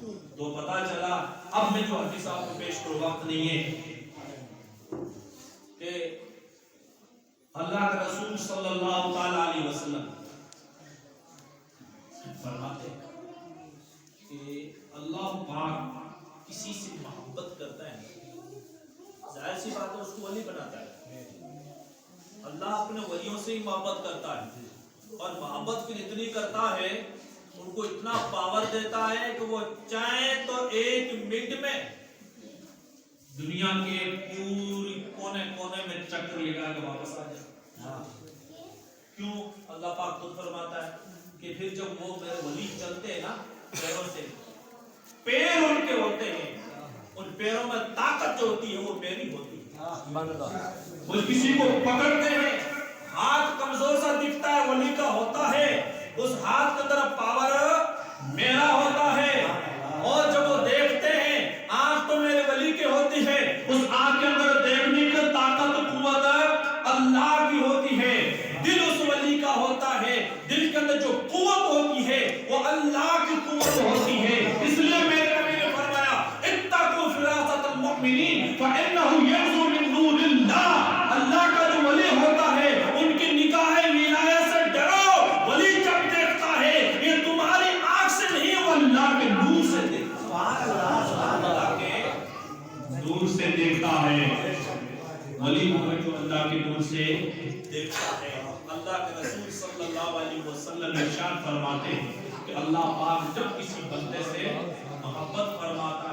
تو پتا چلا اب میں جو حدیث آپ کو پیش کروں وقت نہیں ہے کہ اللہ کے رسول صلی اللہ تعالی علیہ وسلم فرماتے کہ اللہ پاک کسی سے محبت کرتا ہے، ظاہر سی بات ہے اس کو ولی بناتا ہے. اللہ اپنے ولیوں سے ہی محبت کرتا ہے اور محبت پھر اتنی کرتا ہے، ان کو اتنا پاور دیتا ہے کہ وہ چاہیں تو 1 منٹ میں دنیا کے پوری کونے کونے میں چکر لگا کے واپس آ جائے. کیوں؟ اللہ پاک خود فرماتا ہے کہ پھر جب وہ میرے ولی چلتے ہیں نا پیروں سے، پیر ان کے ہوتے ہیں، ان پیروں میں طاقت جو ہوتی ہے وہ میری ہوتی ہے. وہ کسی کو پکڑتے ہیں، ہاتھ کمزور سا دکھتا ہے ولی کا ہوتا ہے، اس ہاتھ کے اندر پاور میرا ہوتا ہے. اور جب وہ دیکھتے ہیں آنکھ تو میرے ولی کے ہوتی ہے، اس آنکھ کے اندر دیکھنے کی طاقت قوت اللہ کی ہوتی ہے. دل اس ولی کا ہوتا ہے، دل کے اندر جو قوت ہوتی ہے وہ اللہ کی قوت ہوتی ہے. اس لیے میرے نبی نے فرمایا اتقوا فراست المؤمنین فانه ينظر من نور اللہ. اللہ کا جو ولی ہوتا ہے ان کی نگاہ ولایت سے ڈرو. ولی جب دیکھتا ہے یہ تمہاری آنکھ سے نہیں، وہ اللہ کے نور سے دیکھتا ہے. اللہ کے نور سے دیکھتا ہے. ولی وہ جو اللہ کے نور سے دیکھتا ہے. اللہ کے رسول صلی اللہ علیہ وسلم ارشاد فرماتے ہیں کہ اللہ پاک جب کسی بندے سے محبت فرماتا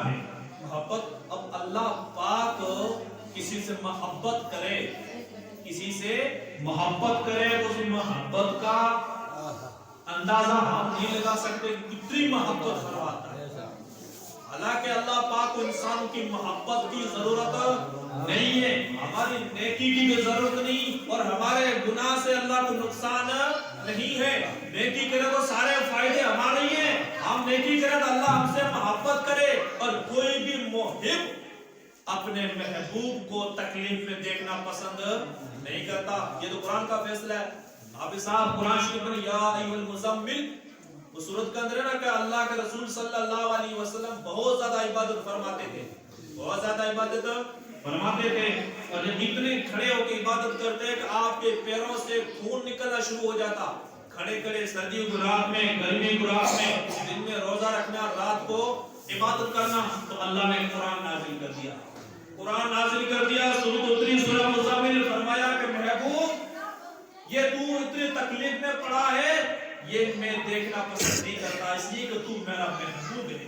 ہے محبت اب اللہ پاک کسی سے محبت کرے تو اس محبت کا اندازہ ہم نہیں لگا سکتے کتنی محبت فرماتا ہے. حالانکہ اللہ پاک کو انسانوں کی محبت کی ضرورت نہیں ہے، ہماری نیکی کی بھی ضرورت نہیں، اور ہمارے گناہ سے اللہ کو نقصان نہیں ہے. نیکی کرے تو سارے فائدے ہمارے ہی ہیں. ہم نیکی کرے تو اللہ ہم سے محبت کرے. اور کوئی بھی محب اپنے محبوب کو تکلیف میں دیکھنا پسند نہیں کرتا. یہ تو قرآن کا فیصلہ ہے. حافظ صاحب قرآن شریف میں یا ایھا المزمل وہ صورت کے اندر ہے نا کہ اللہ کے رسول صلی اللہ علیہ وسلم بہت زیادہ عبادت فرماتے تھے، بہت زیادہ عبادت فرماتے تھے. اور جب اتنے کھڑے ہو کے عبادت کرتے کہ آپ کے پیروں سے خون نکلنا شروع ہو جاتا. کھڑے کھڑے سردیوں کی رات میں، گرمی کی رات میں، دن میں روزہ رکھنا، رات کو عبادت کرنا. تو اللہ نے قرآن نازل کر دیا. سورۃ اتری سورہ مزمل نے فرمایا کہ محبوب یہ تو اتنی تکلیف میں پڑا ہے، یہ میں دیکھنا پسند نہیں کرتا، اس لیے کہ تو میرا محبوب ہے.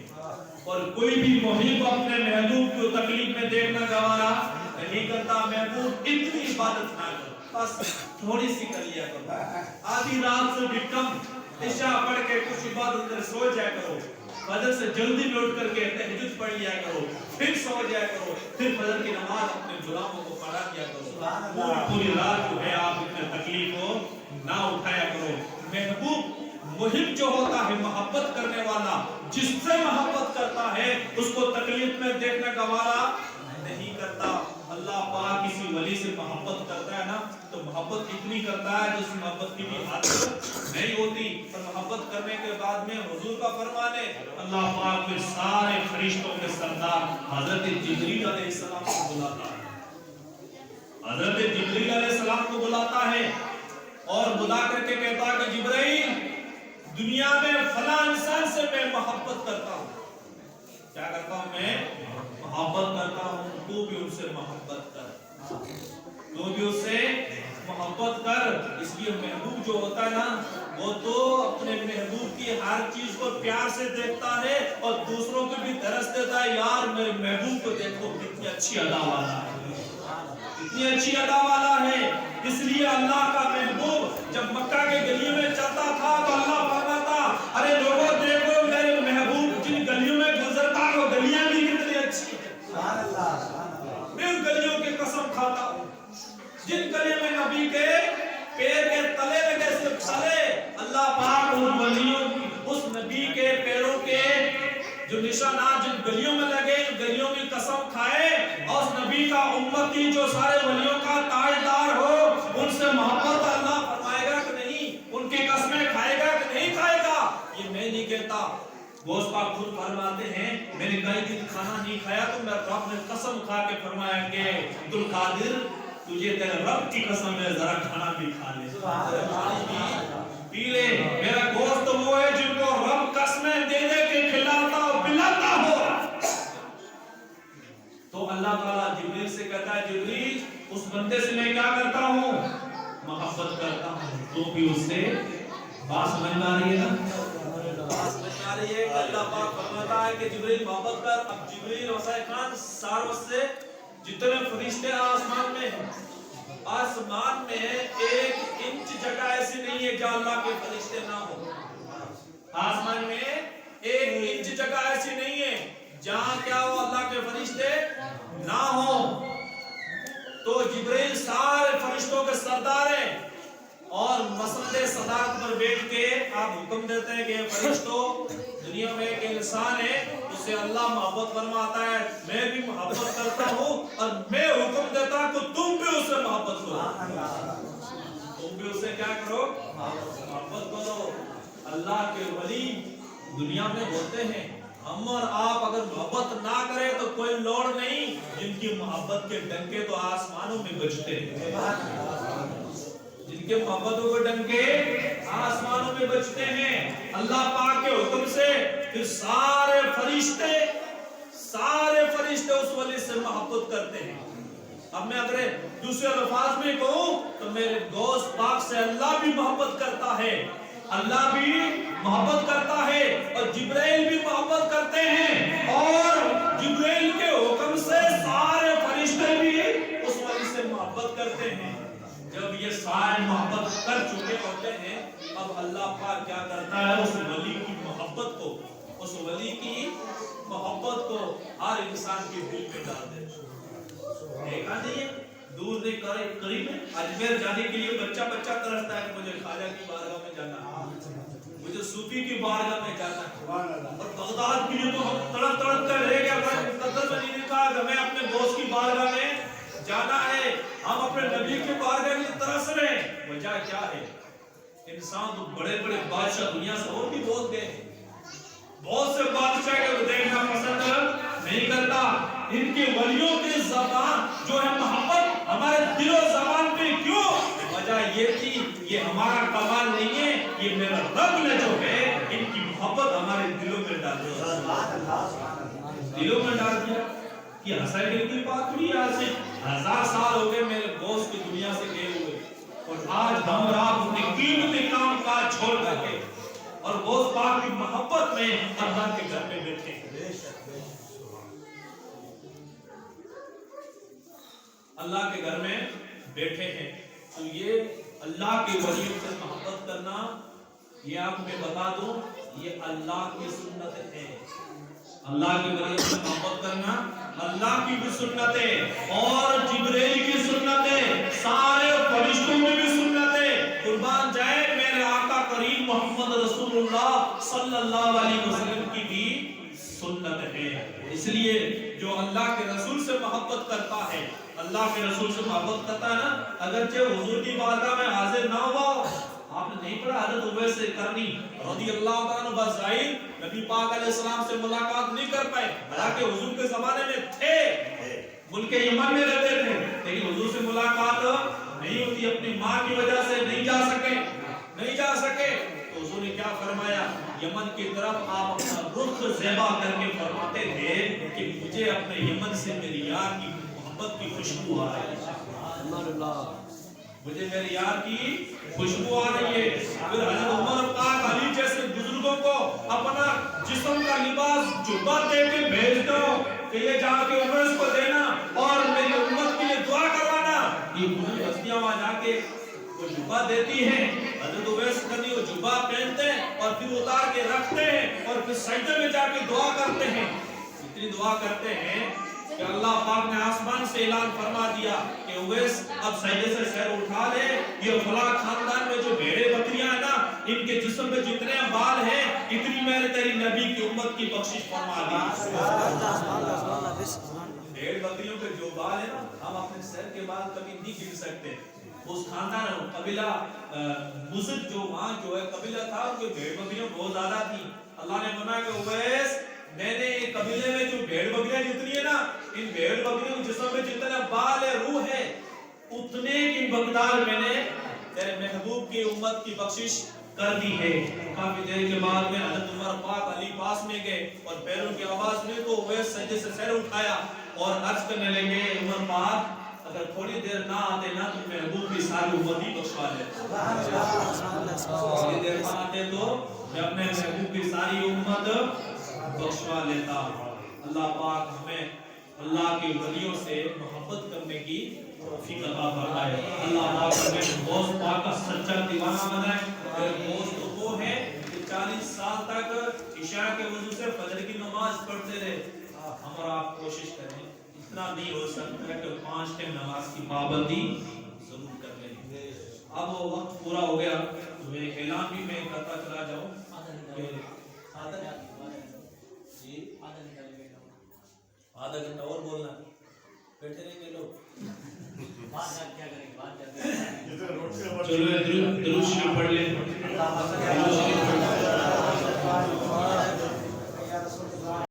اور کوئی بھی محب اپنے محبوب کو تکلیف میں دیکھنا گوارا نہیں کرتا. محبوب اتنی عبادت نہ کرو، بس تھوڑی سی کر لیا کرو، آدھی رات سے بھی کم عشاء پڑھ کے کچھ عبادت کر سو جایا کرو. فجر سے جلدی لوٹ کر کے تہجد پڑھ لیا کرو، پھر سو جایا کرو، پھر فجر کی نماز اپنے غلاموں کو پڑھا دیا کرو. پوری رات جو ہے آپ اتنے تکلیف کو نہ اٹھایا کرو. محبوب محب جو ہوتا ہے محبت کرنے والا، جس سے محبت کرتا ہے اس کو تکلیف میں دیکھنا گوارا نہیں کرتا. اللہ پاک کسی ولی سے محبت کرتا ہے نا تو محبت اتنی کرتا ہے جس محبت کی بھی حد نہیں ہوتی. اور محبت کرنے کے بعد میں حضور کا فرمان ہے اللہ پاک پھر سارے فرشتوں کے سردار حضرت جبریل علیہ السلام کو بلاتا ہے. حضرت جبریل علیہ السلام کو بلاتا ہے اور بلا کر کے کہتا ہے کہ جبرائیل دنیا میں فلاں انسان سے میں محبت کرتا ہوں. کیا کرتا ہوں؟ میں محبت کرتا ہوں. تو بھی ان سے محبت کر، تو بھی اس سے محبت کر. اس لیے محبوب جو ہوتا ہے نا وہ تو اپنے محبوب کی ہر چیز کو پیار سے دیکھتا ہے اور دوسروں کو بھی درس دیتا ہے. یار میرے محبوب کو دیکھو کتنی اچھی ادا والا ہے، کتنی اچھی ادا والا ہے. اس لیے اللہ کا محبوب جب مکہ کے گلیوں میں چلتا تھا تو اللہ فرماتا ارے لوگوں دیکھو میرے محبوب جن گلیوں میں گزرتا وہ گلیاں بھی کتنی اچھی ہیں. میں ان گلیوں کی قسم کھاتا ہوں جن گلیوں میں نبی کے پیر کے تلے لگے سے تلے اللہ پاک ان ولیوں کی اس نبی کے پیروں کے جو نشانات جن گلیوں میں لگے ان گلیوں کی قسم کھائے اور اس نبی کا امتی جو سارے ولیوں کا تاجدار ہو ان سے محبت اللہ فرمائے گا کہ نہیں، ان کی قسمیں کھائے گا کہ نہیں کھائے گا. یہ میں نہیں کہتا، گوشت پاک خود فرماتے ہیں میں نے کئی دن کھانا نہیں کھایا تو میرے رب نے قسم کھا کے فرمایا کہ عبد القادر تجھے تیرے رب کی قسم ہے ذرا کھانا بھی کھا لے پی لے. میرا گوشت وہ ہے جن کو رب قسمیں دے دے کے کھلاتا ہو پلاتا ہو. تو اللہ تعالیٰ جبریل سے کہتا ہے جبریل اس بندے سے میں کیا کرتا ہوں محبت کرتا ہوں. تو بھی اس سے بات سمجھ میں آ رہی ہے نا بات سمجھ میں آ رہی ہے. اللہ پاک فرماتا ہے کہ جبریل محبت کر. اب جبریل وسائے خان ساروں سے جتنے فرشتے آسمان میں ہیں آسمان میں 1 انچ جگہ ایسی نہیں ہے جہاں اللہ کے فرشتے نہ ہو. آسمان میں 1 انچ جگہ ایسی نہیں ہے جہاں کیا ہو اللہ کے فرشتے نہ ہو. تو جبریل سارے فرشتوں کے سردار ہیں اور مسند صدارت پر بیٹھ کے آپ حکم دیتے ہیں کہ فرشتوں دنیا میں ایک انسان ہے اس سے اللہ محبت فرماتا ہے میں بھی محبت کرتا ہوں اور میں حکم دیتا ہوں کہ تم بھی اس سے محبت کرو. تم بھی اس سے کیا کرو محبت کرو. اللہ کے ولی دنیا میں ہوتے ہیں. ہم اور آپ اگر محبت نہ کریں تو کوئی لوڑ نہیں. جن کی محبت کے ڈنکے تو آسمانوں میں بجتے ہیں جن کے محبتوں کے ڈنکے آسمانوں میں بجتے ہیں. اللہ پاک کے حکم سے پھر سارے فرشتے اس ولی سے محبت کرتے ہیں. اب میں اگر دوسرے الفاظ میں کہوں تو میرے دوست پاک سے اللہ بھی محبت کرتا ہے. اللہ بھی محبت کرتا ہے اور جبرائیل بھی محبت کرتے ہیں اور جبرائیل کے حکم سے سارے فرشتے بھی اس ولی سے محبت کرتے ہیں. جب یہ سارے محبت کر چکے ہوتے ہیں اب اللہ پاک کیا کرتا ہے اس ولی کی محبت کو ہر انسان کے دل میں ڈال دیتا ہے. دیکھا نہیں دور نہیں قریب میں اجمیر جانے کے لیے بچہ ترستا ہے کہ مجھے خواجہ کی بارگاہ میں جانا ہے مجھے صوفی کی بارگاہ میں جانا ہے. اور بغداد کے لیے تو ہم تڑپ کر رہ گیا. مقدس میں نہیں کہا کہ میں اپنے دوست کی بارگاہ میں جانا ہے. ہم اپنے نبی کی بارگاہ میں ترس رہے ہیں. وجہ کیا ہے انسان تو بڑے بادشاہ دنیا سے اور بھی بہت گئے بہت سے بادشاہ کو دیکھنا پسند نہیں کرتا. ان کے ولیوں کی زبان جو ہے محبت ہمارے دل و زبان پہ کیوں؟ وجہ یہ تھی یہ ہمارا کمال نہیں ہے یہ میرا رب نے جو ہے ان کی محبت ہمارے دلوں میں ڈال دیا. یہ حسین بن کی بات ہوئی آج سے 1000 سال ہو گئے میرے دوست کی دنیا سے گئے ہوئے اور آج ہم اور آپ اپنے قیمتی کام کاج چھوڑ کر کے اور دوست پاک کی محبت میں اللہ کے گھر میں بیٹھے اللہ کے گھر میں بیٹھے ہیں. تو یہ اللہ کے ولیوں سے محبت کرنا یہ آپ میں بتا دوں یہ اللہ کی سنت ہے. اللہ کے ولیوں سے محبت کرنا اللہ کی بھی سنت ہے اور جبرائیل کی سنت ہے. سارے فرشتوں میں بھی سنت ہے. قربان جائے میرے آقا کریم محمد رسول اللہ صلی اللہ علیہ وسلم کی بھی سنت ہے. اس لیے جو اللہ کے رسول سے محبت کرتا ہے اللہ کے رسول سے محبت کرتا ہے نا اگرچہ حضور کی بارگاہ میں حاضر نہ ہوا آپ نے نہیں پڑھا حضرت عبید سے کرنی رضی اللہ تعالیٰ عنہ بظاہر نبی پاک علیہ السلام سے ملاقات نہیں کر پائے حالانکہ حضور کے زمانے میں تھے ملک یمن میں رہتے تھے لیکن حضور سے ملاقات نہیں ہوتی. اپنی ماں کی وجہ سے نہیں جا سکے تو حضور نے کیا فرمایا یمن کی طرف آپ اپنا رخ زیبا کر کے فرماتے تھے کہ مجھے اپنے یمن سے میری یار کی محبت کی خوشبو آ رہی ہے مجھے میرے یار کی خوشبو آ رہی ہے. پھر حضرت عمر پاک علی جیسے بزرگوں کو اپنا جسم کا لباس جبہ دے کے بھیج دو کہ یہ جا کے عمر کو دینا اور میری امت کے لیے دعا کروانا. یہ بزرگ ہستیاں وہاں جا کے وہ جبہ دیتی ہیں حضرت عبید کرنی وہ جبہ پہنتے ہیں اور پھر اتار کے رکھتے ہیں اور پھر سجدے میں جا کے دعا کرتے ہیں. اتنی دعا کرتے ہیں کہ اللہ پاک نے آسمان سے اعلان فرما دیا کہ اویس اب سجدے سے سر اٹھا لے. یہ فلاں خاندان میں جو بھیڑے بکریاں ہیں نا ان کے جسم میں جتنے بال ہیں اتنی میں نے تیری نبی کی امت کی بخشش فرما دی. بھیڑ بکریوں کے جو بال ہیں نا ہم اپنے سر کے بال کبھی نہیں گن سکتے. اس خاندان قبیلہ مزد جو وہاں جو ہے قبیلہ تھا ان کے بھیڑ بکریوں بہت زیادہ تھی. اللہ نے فرمایا کہ اویس میں نے قبیلے میں جو بھیڑ بکریاں جتنی ہے نا ان بھیڑ بکریوں کے جسم میں جتنا بال ہے روح ہے اتنے کی مقدار میں نے تیرے محبوب کی امت کی بخشش کر دی ہے. کافی دیر کے بعد میں حضرت عمر پاک علی پاس میں گئے اور پیروں کی آواز میں تو اویس سجدے سے سر اٹھایا اور عرض کرنے لگے عمر پاک اگر تھوڑی دیر نہ آتے نا تو محبوب کی ساری امت ہی بخشوا لیتے. تھوڑی دیر نہ آتے تو میں اپنے محبوب کی ساری امت بخشوا لیتا. اللہ پاک ہمیں اللہ کے ولیوں سے محبت کرنے کی توفیق عطا فرمائے. اللہ پاک ہمیں دوست پاک کا سچا دیوانہ بنائے. میرے دوست وہ ہیں کہ 40 سال تک عشاء کے وضو سے فجر کی نماز پڑھتے رہے. ہم اور آپ کوشش کریں اتنا نہیں ہو سکتا کہ 5 ٹائم نماز کی پابندی ضرور کر لیں. اب وہ وقت پورا ہو گیا تو ایک اعلان بھی میں کرتا چلا جاؤں کہ آدھا گھنٹہ اور بولنا بیٹھے رہیں گے لوگ. چلو درود شریف پڑھ لیں.